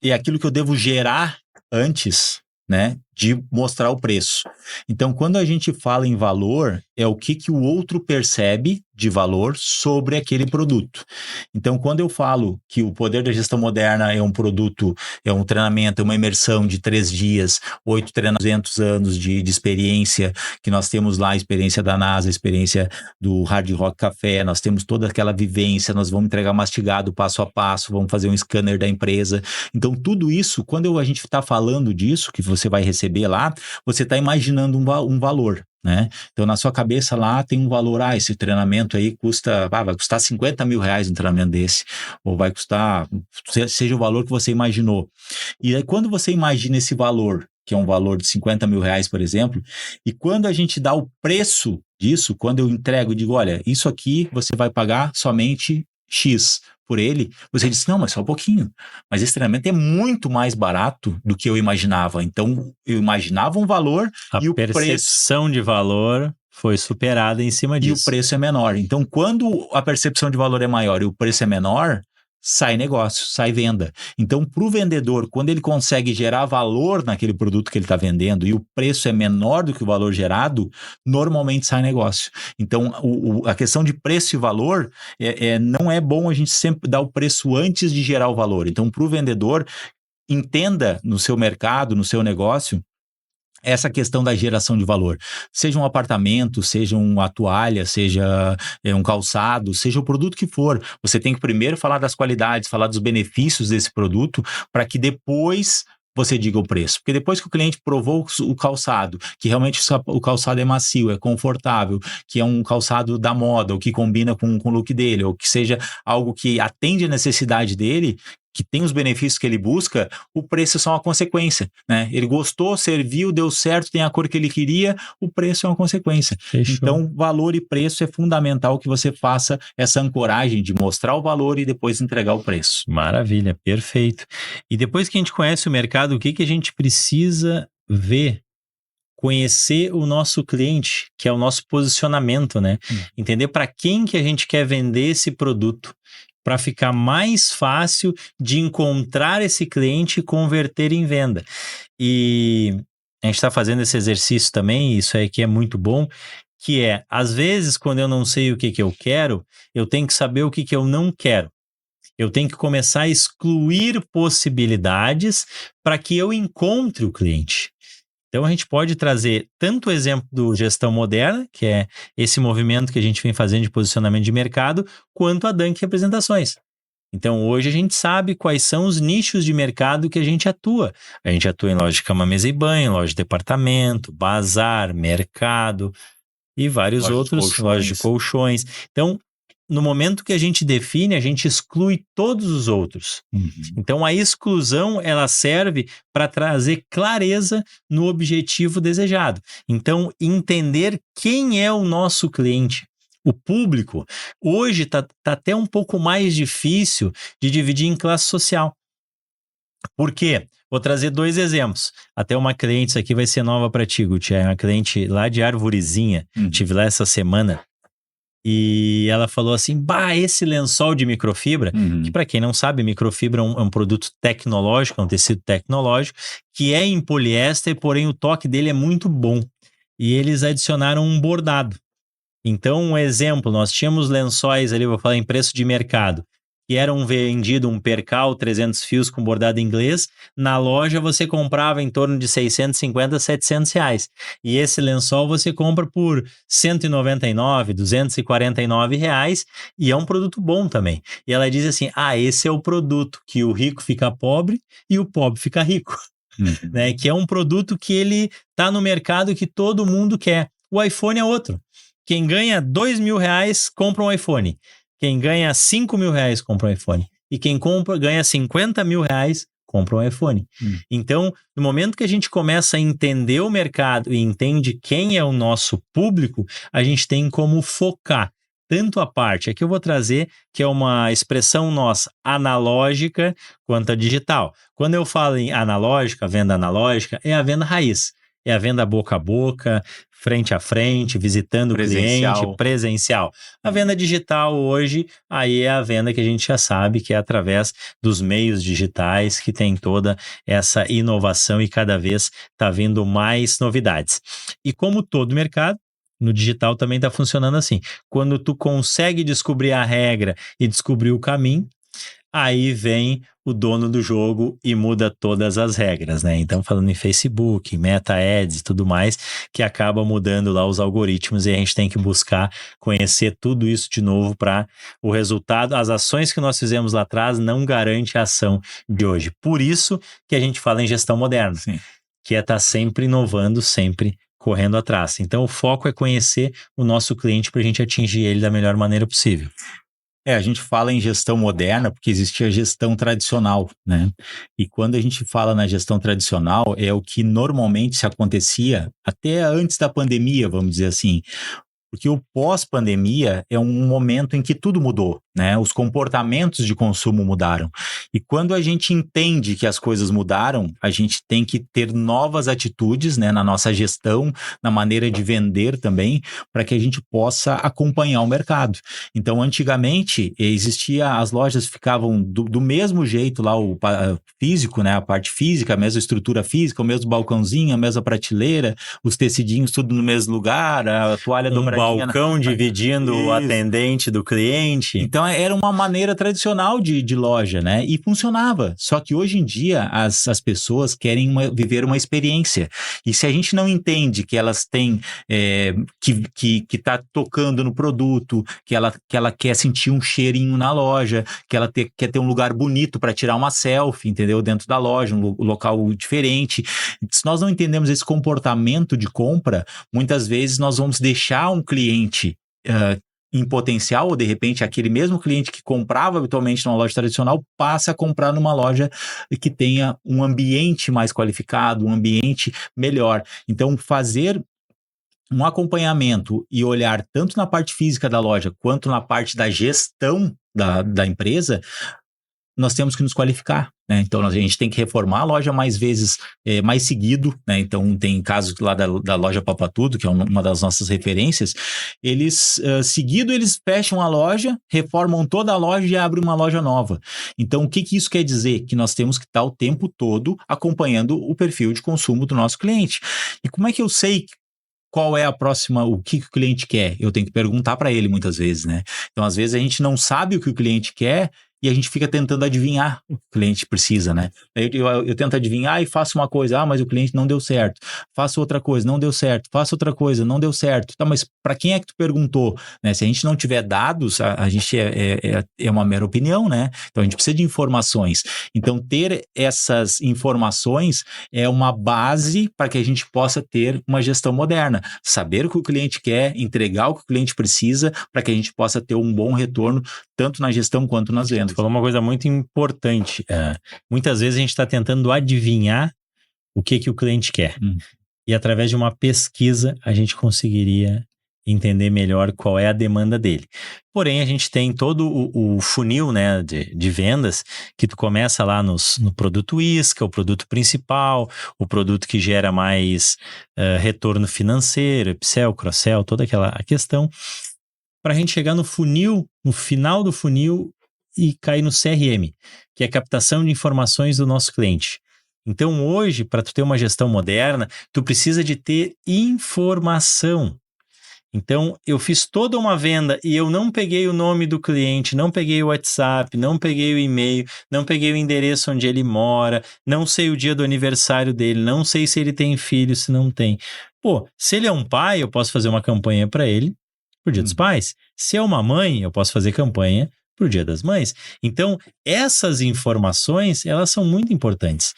é aquilo que eu devo gerar antes, né, de mostrar o preço. Então, quando a gente fala em valor, é o que o outro percebe de valor sobre aquele produto. Então, quando eu falo que o Poder da Gestão Moderna é um produto, é um treinamento, é uma imersão de 3 dias, 8 treinamentos, 200 anos de experiência, que nós temos lá a experiência da NASA, a experiência do Hard Rock Café, nós temos toda aquela vivência, nós vamos entregar mastigado, passo a passo, vamos fazer um scanner da empresa. Então, tudo isso, quando a gente está falando disso, que você vai receber lá, você está imaginando um valor, né? Então, na sua cabeça lá tem um valor, esse treinamento aí vai custar 50 mil reais um treinamento desse, ou vai custar, seja o valor que você imaginou. E aí, quando você imagina esse valor, que é um valor de 50 mil reais, por exemplo, e quando a gente dá o preço disso, quando eu entrego e digo, olha, isso aqui você vai pagar somente X por ele, você diz, não, mas só um pouquinho. Mas esse treinamento é muito mais barato do que eu imaginava. Então, eu imaginava um valor e o preço... A percepção de valor foi superada em cima disso. E o preço é menor. Então, quando a percepção de valor é maior e o preço é menor, sai negócio, sai venda. Então, para o vendedor, quando ele consegue gerar valor naquele produto que ele está vendendo e o preço é menor do que o valor gerado, normalmente sai negócio. Então, a questão de preço e valor, não é bom a gente sempre dar o preço antes de gerar o valor. Então, para o vendedor, entenda no seu mercado, no seu negócio, essa questão da geração de valor. Seja um apartamento, seja uma toalha, seja um calçado, seja o produto que for. Você tem que primeiro falar das qualidades, falar dos benefícios desse produto, para que depois você diga o preço. Porque depois que o cliente provou o calçado, que realmente o calçado é macio, é confortável, que é um calçado da moda, ou que combina com o look dele, ou que seja algo que atende a necessidade dele, que tem os benefícios que ele busca, o preço é só uma consequência, né? Ele gostou, serviu, deu certo, tem a cor que ele queria, o preço é uma consequência. Fechou. Então, valor e preço é fundamental que você faça essa ancoragem de mostrar o valor e depois entregar o preço. Maravilha, perfeito. E depois que a gente conhece o mercado, o que a gente precisa ver? Conhecer o nosso cliente, que é o nosso posicionamento, né? Entender para quem que a gente quer vender esse produto, para ficar mais fácil de encontrar esse cliente e converter em venda. E a gente está fazendo esse exercício também, isso aí que é muito bom, que é, às vezes, quando eu não sei o que eu quero, eu tenho que saber o que eu não quero. Eu tenho que começar a excluir possibilidades para que eu encontre o cliente. Então, a gente pode trazer tanto o exemplo do Gestão Moderna, que é esse movimento que a gente vem fazendo de posicionamento de mercado, quanto a Dunk Representações. Então, hoje a gente sabe quais são os nichos de mercado que a gente atua. A gente atua em loja de cama, mesa e banho, loja de departamento, bazar, mercado e vários outros, lojas de colchões. Então, no momento que a gente define, a gente exclui todos os outros. Então, a exclusão, ela serve para trazer clareza no objetivo desejado. Então, entender quem é o nosso cliente. O público, hoje está até um pouco mais difícil de dividir em classe social. Por quê? Vou trazer 2 exemplos. Até uma cliente, isso aqui vai ser nova para ti, Guti, é uma cliente lá de Arvorezinha, tive lá essa semana. E ela falou assim, esse lençol de microfibra, que para quem não sabe, microfibra é um produto tecnológico, é um tecido tecnológico, que é em poliéster, porém o toque dele é muito bom. E eles adicionaram um bordado. Então, um exemplo, nós tínhamos lençóis ali, vou falar em preço de mercado, que eram vendido um percal, 300 fios com bordado inglês, na loja você comprava em torno de 650 a 700 reais. E esse lençol você compra por 199, 249 reais e é um produto bom também. E ela diz assim, esse é o produto que o rico fica pobre e o pobre fica rico. Né? Que é um produto que ele está no mercado que todo mundo quer. O iPhone é outro. Quem ganha 2 mil reais compra um iPhone. Quem ganha 5 mil reais compra um iPhone. E quem ganha 50 mil reais compra um iPhone. Então, no momento que a gente começa a entender o mercado e entende quem é o nosso público, a gente tem como focar tanto a parte, aqui eu vou trazer, que é uma expressão nossa, analógica, quanto a digital. Quando eu falo em analógica, venda analógica, é a venda raiz. É a venda boca a boca, frente a frente, visitando o cliente, presencial. A venda digital hoje, aí é a venda que a gente já sabe que é através dos meios digitais que tem toda essa inovação e cada vez está vindo mais novidades. E como todo mercado, no digital também está funcionando assim. Quando tu consegue descobrir a regra e descobrir o caminho, aí vem o dono do jogo e muda todas as regras, né? Então, falando em Facebook, Meta Ads e tudo mais, que acaba mudando lá os algoritmos e a gente tem que buscar conhecer tudo isso de novo para o resultado. As ações que nós fizemos lá atrás não garante a ação de hoje. Por isso que a gente fala em gestão moderna, que é estar sempre inovando, sempre correndo atrás. Então, o foco é conhecer o nosso cliente para a gente atingir ele da melhor maneira possível. A gente fala em gestão moderna porque existia gestão tradicional, né? E quando a gente fala na gestão tradicional, é o que normalmente se acontecia até antes da pandemia, vamos dizer assim. Porque o pós-pandemia é um momento em que tudo mudou, né? Os comportamentos de consumo mudaram. E quando a gente entende que as coisas mudaram, a gente tem que ter novas atitudes, né, na nossa gestão, na maneira de vender também, para que a gente possa acompanhar o mercado. Então, antigamente, as lojas ficavam do mesmo jeito lá, o físico, né? A parte física, a mesma estrutura física, o mesmo balcãozinho, a mesma prateleira, os tecidinhos tudo no mesmo lugar, a toalha dobradinha. Balcão dividindo o atendente do cliente. Então, Então era uma maneira tradicional de loja, né? E funcionava. Só que hoje em dia as pessoas querem viver uma experiência. E se a gente não entende que elas têm, que tá tocando no produto, que ela quer sentir um cheirinho na loja, que ela quer ter um lugar bonito para tirar uma selfie, entendeu? Dentro da loja, um local diferente. Se nós não entendemos esse comportamento de compra, muitas vezes nós vamos deixar um cliente em potencial, ou de repente aquele mesmo cliente que comprava habitualmente numa loja tradicional passa a comprar numa loja que tenha um ambiente mais qualificado, um ambiente melhor. Então, fazer um acompanhamento e olhar tanto na parte física da loja quanto na parte da gestão da empresa, nós temos que nos qualificar, né? Então a gente tem que reformar a loja mais vezes, mais seguido, né? Então tem casos lá da loja Papa Tudo, que é uma das nossas referências, eles seguido eles fecham a loja, reformam toda a loja e abrem uma loja nova. Então o que isso quer dizer? Que nós temos que estar o tempo todo acompanhando o perfil de consumo do nosso cliente. E como é que eu sei qual é a próxima, o que o cliente quer? Eu tenho que perguntar para ele muitas vezes, né? Então às vezes a gente não sabe o que o cliente quer e a gente fica tentando adivinhar o que o cliente precisa, né? Eu tento adivinhar e faço uma coisa, mas o cliente não deu certo. Faço outra coisa, não deu certo. Faço outra coisa, não deu certo. Tá, mas para quem é que tu perguntou? Né? Se a gente não tiver dados, a gente é uma mera opinião, né? Então a gente precisa de informações. Então ter essas informações é uma base para que a gente possa ter uma gestão moderna. Saber o que o cliente quer, entregar o que o cliente precisa para que a gente possa ter um bom retorno tanto na gestão quanto nas vendas. Tu falou uma coisa muito importante. Muitas vezes a gente está tentando adivinhar o que o cliente quer. E através de uma pesquisa a gente conseguiria entender melhor qual é a demanda dele. Porém, a gente tem todo o funil, né, de vendas, que tu começa lá no produto isca, o produto principal, o produto que gera mais retorno financeiro, upsell, cross-sell, toda aquela questão, para a gente chegar no funil, no final do funil e cair no CRM, que é a captação de informações do nosso cliente. Então, hoje, para tu ter uma gestão moderna, tu precisa de ter informação. Então, eu fiz toda uma venda e eu não peguei o nome do cliente, não peguei o WhatsApp, não peguei o e-mail, não peguei o endereço onde ele mora, não sei o dia do aniversário dele, não sei se ele tem filho, se não tem. Pô, se ele é um pai, eu posso fazer uma campanha para ele pro Dia dos Pais. Se é uma mãe, eu posso fazer campanha pro Dia das Mães. Então, essas informações, elas são muito importantes.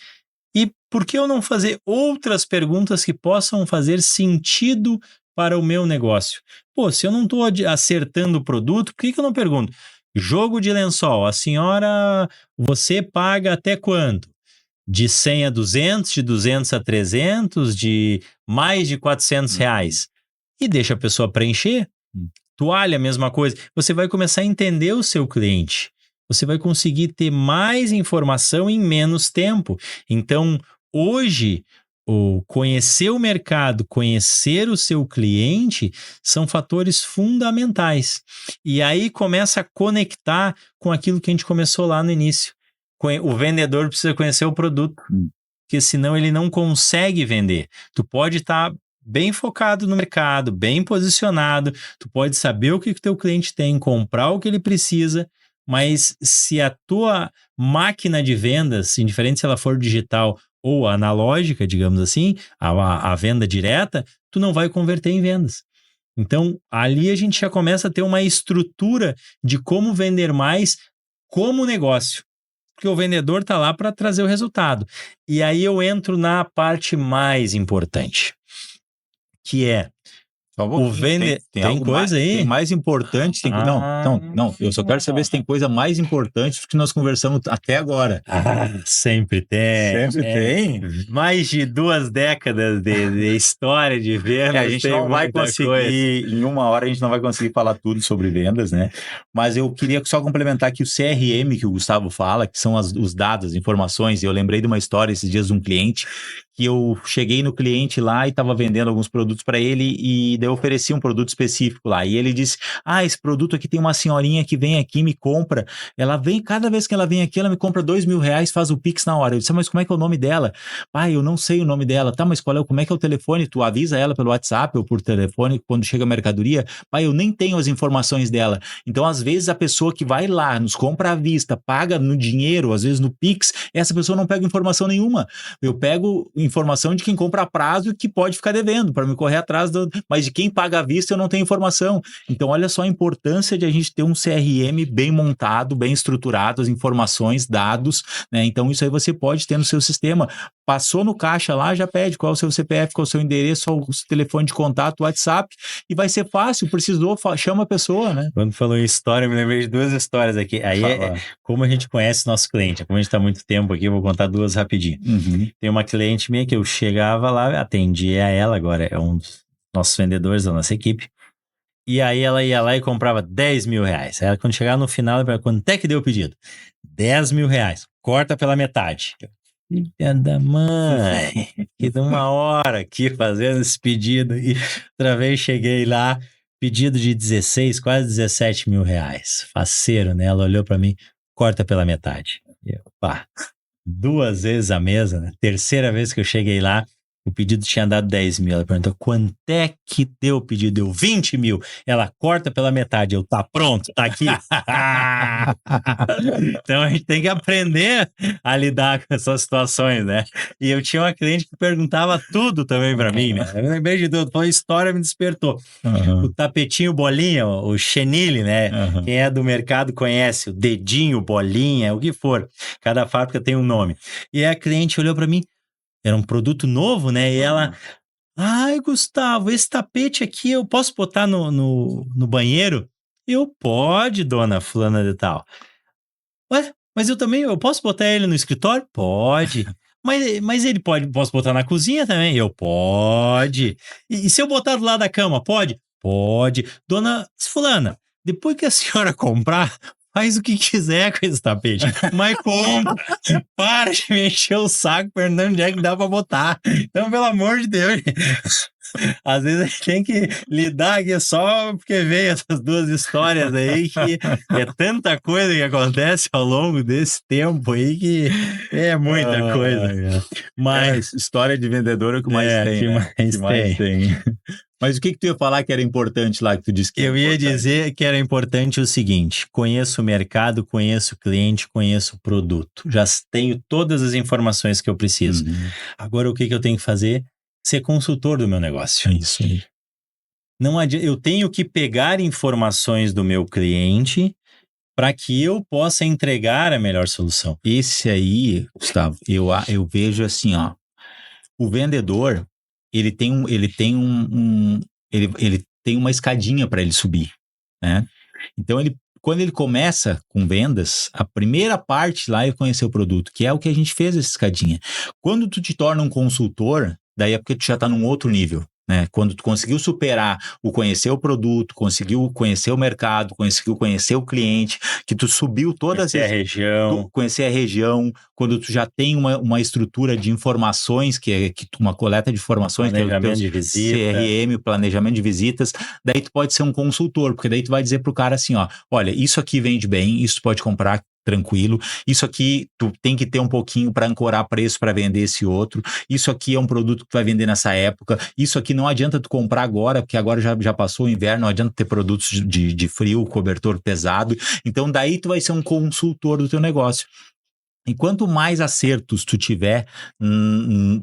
E por que eu não fazer outras perguntas que possam fazer sentido para o meu negócio? Pô, se eu não estou acertando o produto, por que eu não pergunto? Jogo de lençol, a senhora, você paga até quanto? De 100 a 200, de 200 a 300, de mais de 400 reais. E deixa a pessoa preencher. Toalha, mesma coisa. Você vai começar a entender o seu cliente. Você vai conseguir ter mais informação em menos tempo. Então, hoje, conhecer o mercado, conhecer o seu cliente são fatores fundamentais. E aí começa a conectar com aquilo que a gente começou lá no início. O vendedor precisa conhecer o produto, porque senão ele não consegue vender. Tu pode estar bem focado no mercado, bem posicionado, tu pode saber o que o teu cliente tem, comprar o que ele precisa, mas se a tua máquina de vendas, indiferente se ela for digital ou analógica, digamos assim, a venda direta, tu não vai converter em vendas. Então, ali a gente já começa a ter uma estrutura de como vender mais como negócio, porque o vendedor está lá para trazer o resultado. E aí eu entro na parte mais importante, que é o vendedor. Tem coisa aí? Tem mais importante? Não. Eu só quero saber se tem coisa mais importante do que nós conversamos até agora. Sempre tem. Sempre tem. Mais de 2 décadas de história de vendas. A gente não vai conseguir, em 1 hora a gente não vai conseguir falar tudo sobre vendas, né? Mas eu queria só complementar que o CRM que o Gustavo fala, que são os dados, as informações, e eu lembrei de uma história esses dias de um cliente que eu cheguei no cliente lá e estava vendendo alguns produtos para ele e daí eu ofereci um produto específico lá. E ele disse, esse produto aqui tem uma senhorinha que vem aqui e me compra. Ela vem, cada vez que ela vem aqui, ela me compra R$2.000, faz o Pix na hora. Eu disse, mas como é que é o nome dela? Eu não sei o nome dela. Tá, mas como é que é o telefone? Tu avisa ela pelo WhatsApp ou por telefone quando chega a mercadoria? Eu nem tenho as informações dela. Então, às vezes, a pessoa que vai lá, nos compra à vista, paga no dinheiro, às vezes no Pix, essa pessoa não pega informação nenhuma. Eu pego informação de quem compra a prazo e que pode ficar devendo, para me correr atrás, mas de quem paga à vista eu não tenho informação. Então, olha só a importância de a gente ter um CRM bem montado, bem estruturado, as informações, dados, né? Então, isso aí você pode ter no seu sistema. Passou no caixa lá, já pede qual é o seu CPF, qual é o seu endereço, qual é o seu telefone de contato, WhatsApp, e vai ser fácil, precisou, chama a pessoa, né? Quando falou em história, eu me lembrei de 2 histórias aqui. Aí como a gente conhece nosso cliente, como a gente está há muito tempo aqui, eu vou contar 2 rapidinho. Tem uma cliente minha que eu chegava lá, atendia ela, agora é um dos nossos vendedores da nossa equipe, e aí ela ia lá e comprava R$10.000. Aí quando chegava no final, ela perguntava, quanto é que deu o pedido? R$10.000, corta pela metade. Filha da mãe, que de uma hora aqui fazendo esse pedido, e outra vez cheguei lá, pedido de 16, quase R$17.000. Faceiro, né? Ela olhou pra mim, corta pela metade. Eu, 2 vezes a mesa, né? Terceira vez que eu cheguei lá, o pedido tinha dado 10.000. Ela perguntou, quanto é que deu o pedido? Deu 20.000. Ela corta pela metade. Eu, tá pronto, tá aqui. Então a gente tem que aprender a lidar com essas situações, né? E eu tinha uma cliente que perguntava tudo também pra mim, né? Eu lembrei de tudo. A história me despertou. O tapetinho bolinha, o chenille, né? Quem é do mercado conhece o dedinho, bolinha, o que for. Cada fábrica tem um nome. E a cliente olhou pra mim, era um produto novo, né? E ela, Gustavo, esse tapete aqui eu posso botar no banheiro? Eu, pode, dona fulana de tal. Ué, mas eu posso botar ele no escritório? Pode. Mas ele posso botar na cozinha também? Eu, pode. E se eu botar do lado da cama, pode? Pode. Dona fulana, depois que a senhora comprar, faz o que quiser com esse tapete. Mas compra. Para de me encher o saco perguntando onde é que dá pra botar. Então, pelo amor de Deus. Às vezes a gente tem que lidar aqui só porque veio essas 2 histórias aí, que é tanta coisa que acontece ao longo desse tempo aí que é muita coisa. Mas história de vendedor é o que mais tem, que né? mais tem. Mas o que tu ia falar que era importante lá, que tu disse que eu ia dizer que era importante o seguinte: conheço o mercado, conheço o cliente, conheço o produto. Já tenho todas as informações que eu preciso. Agora, o que eu tenho que fazer? Ser consultor do meu negócio. Isso aí. Não adianta, eu tenho que pegar informações do meu cliente para que eu possa entregar a melhor solução. Esse aí, Gustavo, eu vejo assim, o vendedor, ele tem uma escadinha para ele subir, né? Então, quando ele começa com vendas, a primeira parte lá é conhecer o produto, que é o que a gente fez essa escadinha. Quando tu te torna um consultor, daí é porque tu já está num outro nível, né? Quando tu conseguiu superar o conhecer o produto, conseguiu conhecer o mercado, conseguiu conhecer o cliente, que tu subiu todas a região. Conhecer a região, quando tu já tem uma estrutura de informações, uma coleta de informações, planejamento de visita, CRM, planejamento de visitas, daí tu pode ser um consultor, porque daí tu vai dizer pro cara assim, olha, isso aqui vende bem, isso tu pode comprar tranquilo, isso aqui tu tem que ter um pouquinho para ancorar preço para vender esse outro, isso aqui é um produto que tu vai vender nessa época, isso aqui não adianta tu comprar agora, porque agora já passou o inverno, não adianta ter produtos de frio, cobertor pesado, então daí tu vai ser um consultor do teu negócio. E quanto mais acertos tu tiver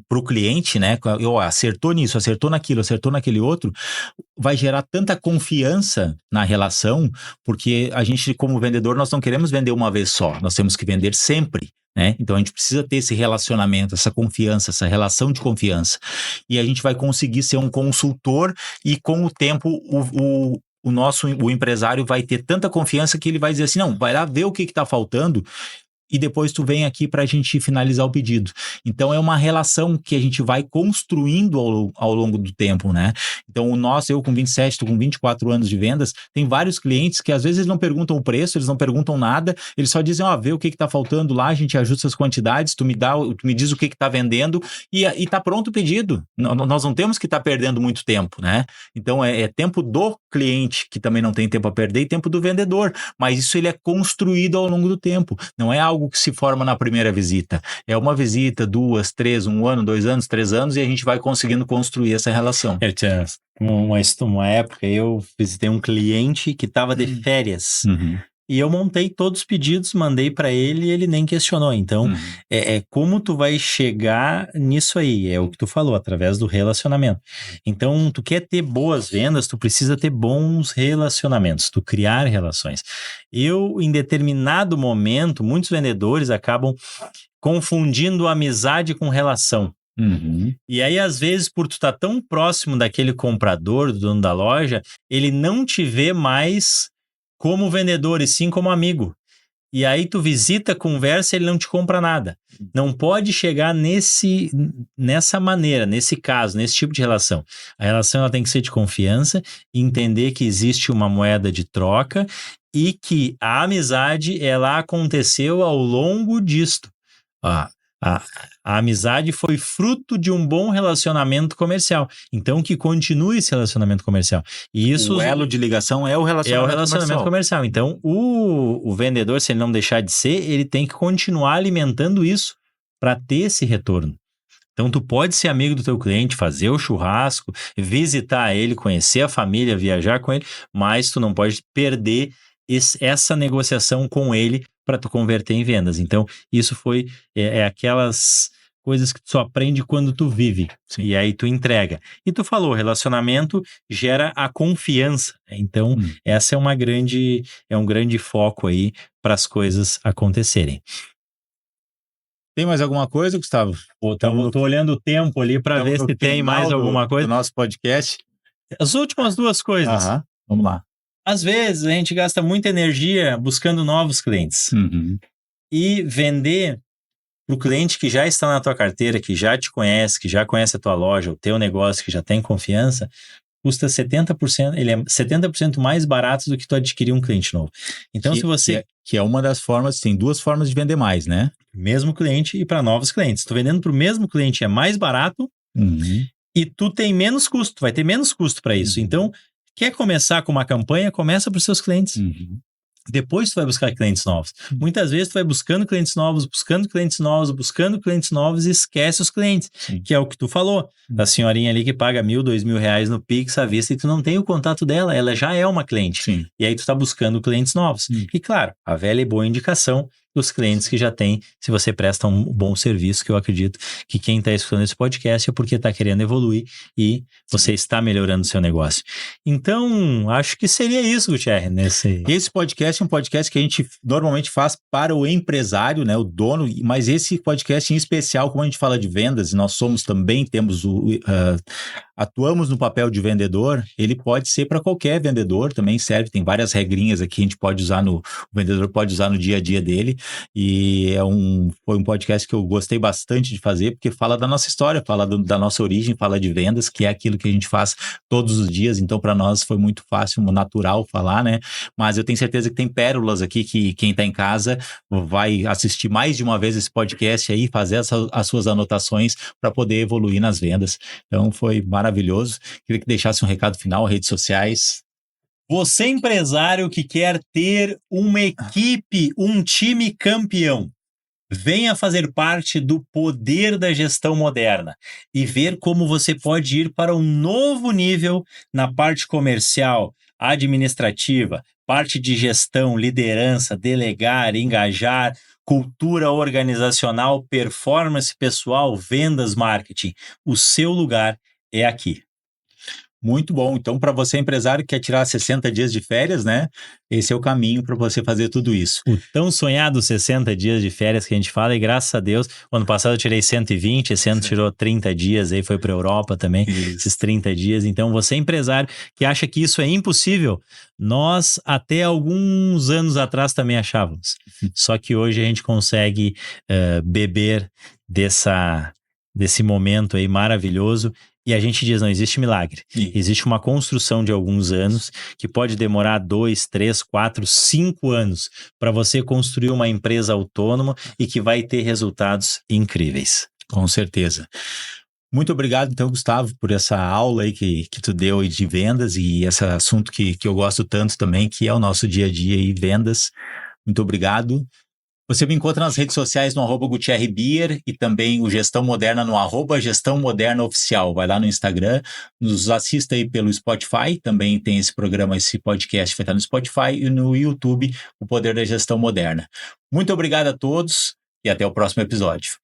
pro cliente, né? Acertou nisso, acertou naquilo, acertou naquele outro, vai gerar tanta confiança na relação, porque a gente, como vendedor, nós não queremos vender uma vez só, nós temos que vender sempre, né? Então a gente precisa ter esse relacionamento, essa confiança, essa relação de confiança. E a gente vai conseguir ser um consultor e com o tempo o empresário vai ter tanta confiança que ele vai dizer assim, não, vai lá ver o que está faltando. e depois tu vem aqui para a gente finalizar o pedido. Então é uma relação que a gente vai construindo ao longo do tempo, né? Então eu com 27, tu com 24 anos de vendas, tem vários clientes que às vezes eles não perguntam o preço, eles não perguntam nada, eles só dizem, vê o que tá faltando lá, a gente ajusta as quantidades, tu me diz o que tá vendendo e tá pronto o pedido. Nós não temos que estar perdendo muito tempo, né? Então é tempo do cliente, que também não tem tempo a perder, e tempo do vendedor, mas isso ele é construído ao longo do tempo, não é algo que se forma na primeira visita, é uma visita, 2, 3, 1 ano, 2 anos, 3 anos, e a gente vai conseguindo construir essa relação. Eu tinha uma época, eu visitei um cliente que estava de férias, e eu montei todos os pedidos, mandei para ele e ele nem questionou. Então, é como tu vai chegar nisso aí, é o que tu falou, através do relacionamento. Então, tu quer ter boas vendas, tu precisa ter bons relacionamentos, tu criar relações. Em determinado momento, muitos vendedores acabam confundindo amizade com relação. E aí, às vezes, por tu estar tão próximo daquele comprador, do dono da loja, ele não te vê mais como vendedor, e sim como amigo. E aí tu visita, conversa e ele não te compra nada. Não pode chegar nessa maneira, nesse caso, nesse tipo de relação. A relação ela tem que ser de confiança, entender que existe uma moeda de troca e que a amizade ela aconteceu ao longo disto. A amizade foi fruto de um bom relacionamento comercial. Então, que continue esse relacionamento comercial. E isso, o elo de ligação é o relacionamento comercial. Então, o vendedor, se ele não deixar de ser, ele tem que continuar alimentando isso para ter esse retorno. Então, tu pode ser amigo do teu cliente, fazer o churrasco, visitar ele, conhecer a família, viajar com ele, mas tu não pode perder essa negociação com ele para tu converter em vendas. Então, isso foi aquelas coisas que tu só aprende quando tu vive. Sim. E aí tu entrega. E tu falou, relacionamento gera a confiança. Então, essa é um grande foco aí para as coisas acontecerem. Tem mais alguma coisa, Gustavo? Tô olhando o tempo ali para ver se tem mais alguma coisa. Do nosso podcast. As últimas duas coisas. Vamos lá. Às vezes, a gente gasta muita energia buscando novos clientes. E vender para o cliente que já está na tua carteira, que já te conhece, que já conhece a tua loja, o teu negócio, que já tem confiança, custa 70%, ele é 70% mais barato do que tu adquirir um cliente novo. Então, se você... Que é uma das formas, tem 2 formas de vender mais, né? Mesmo cliente e para novos clientes. Tu vendendo para o mesmo cliente é mais barato e tu tem menos custo, vai ter menos custo para isso. Então, quer começar com uma campanha, começa para os seus clientes. Depois tu vai buscar clientes novos. Muitas vezes tu vai buscando clientes novos e esquece os clientes, que é o que tu falou, da senhorinha ali que paga R$1.000, R$2.000 no Pix à vista e tu não tem o contato dela, ela já é uma cliente. E aí tu tá buscando clientes novos. E claro, a velha e boa indicação dos clientes que já tem, se você presta um bom serviço, que eu acredito que quem está escutando esse podcast é porque está querendo evoluir e você está melhorando o seu negócio. Então, acho que seria isso, Gutierrez. Esse podcast é um podcast que a gente normalmente faz para o empresário, né, o dono, mas esse podcast em especial, como a gente fala de vendas, e nós atuamos no papel de vendedor, ele pode ser para qualquer vendedor, também serve, tem várias regrinhas aqui, a gente pode usar o vendedor pode usar no dia a dia dele, e foi um podcast que eu gostei bastante de fazer, porque fala da nossa história, fala da nossa origem, fala de vendas, que é aquilo que a gente faz todos os dias, então para nós foi muito fácil, natural falar, né, mas eu tenho certeza que tem pérolas aqui que quem está em casa vai assistir mais de uma vez esse podcast aí, fazer as suas anotações para poder evoluir nas vendas. Então foi maravilhoso. Queria que deixasse um recado final, redes sociais. Você empresário que quer ter uma equipe, um time campeão, venha fazer parte do poder da gestão moderna e ver como você pode ir para um novo nível na parte comercial, administrativa, parte de gestão, liderança, delegar, engajar, cultura organizacional, performance pessoal, vendas, marketing. O seu lugar é aqui. Muito bom. Então, para você, empresário que quer tirar 60 dias de férias, né? Esse é o caminho para você fazer tudo isso. O tão sonhado 60 dias de férias que a gente fala, e graças a Deus, o ano passado eu tirei 120, esse ano tirou 30 dias, aí foi para a Europa também, esses 30 dias. Então, você, empresário que acha que isso é impossível, nós até alguns anos atrás também achávamos. Só que hoje a gente consegue beber desse momento aí maravilhoso. E a gente diz, não existe milagre. Existe uma construção de alguns anos que pode demorar 2, 3, 4, 5 anos para você construir uma empresa autônoma e que vai ter resultados incríveis. Com certeza. Muito obrigado, então, Gustavo, por essa aula aí que tu deu aí de vendas e esse assunto que eu gosto tanto também, que é o nosso dia a dia aí, vendas. Muito obrigado. Você me encontra nas redes sociais no @GutierreBier e também o Gestão Moderna no @Gestão Moderna Oficial. Vai lá no Instagram, nos assista aí pelo Spotify, também tem esse programa, esse podcast vai estar no Spotify e no YouTube, O Poder da Gestão Moderna. Muito obrigado a todos e até o próximo episódio.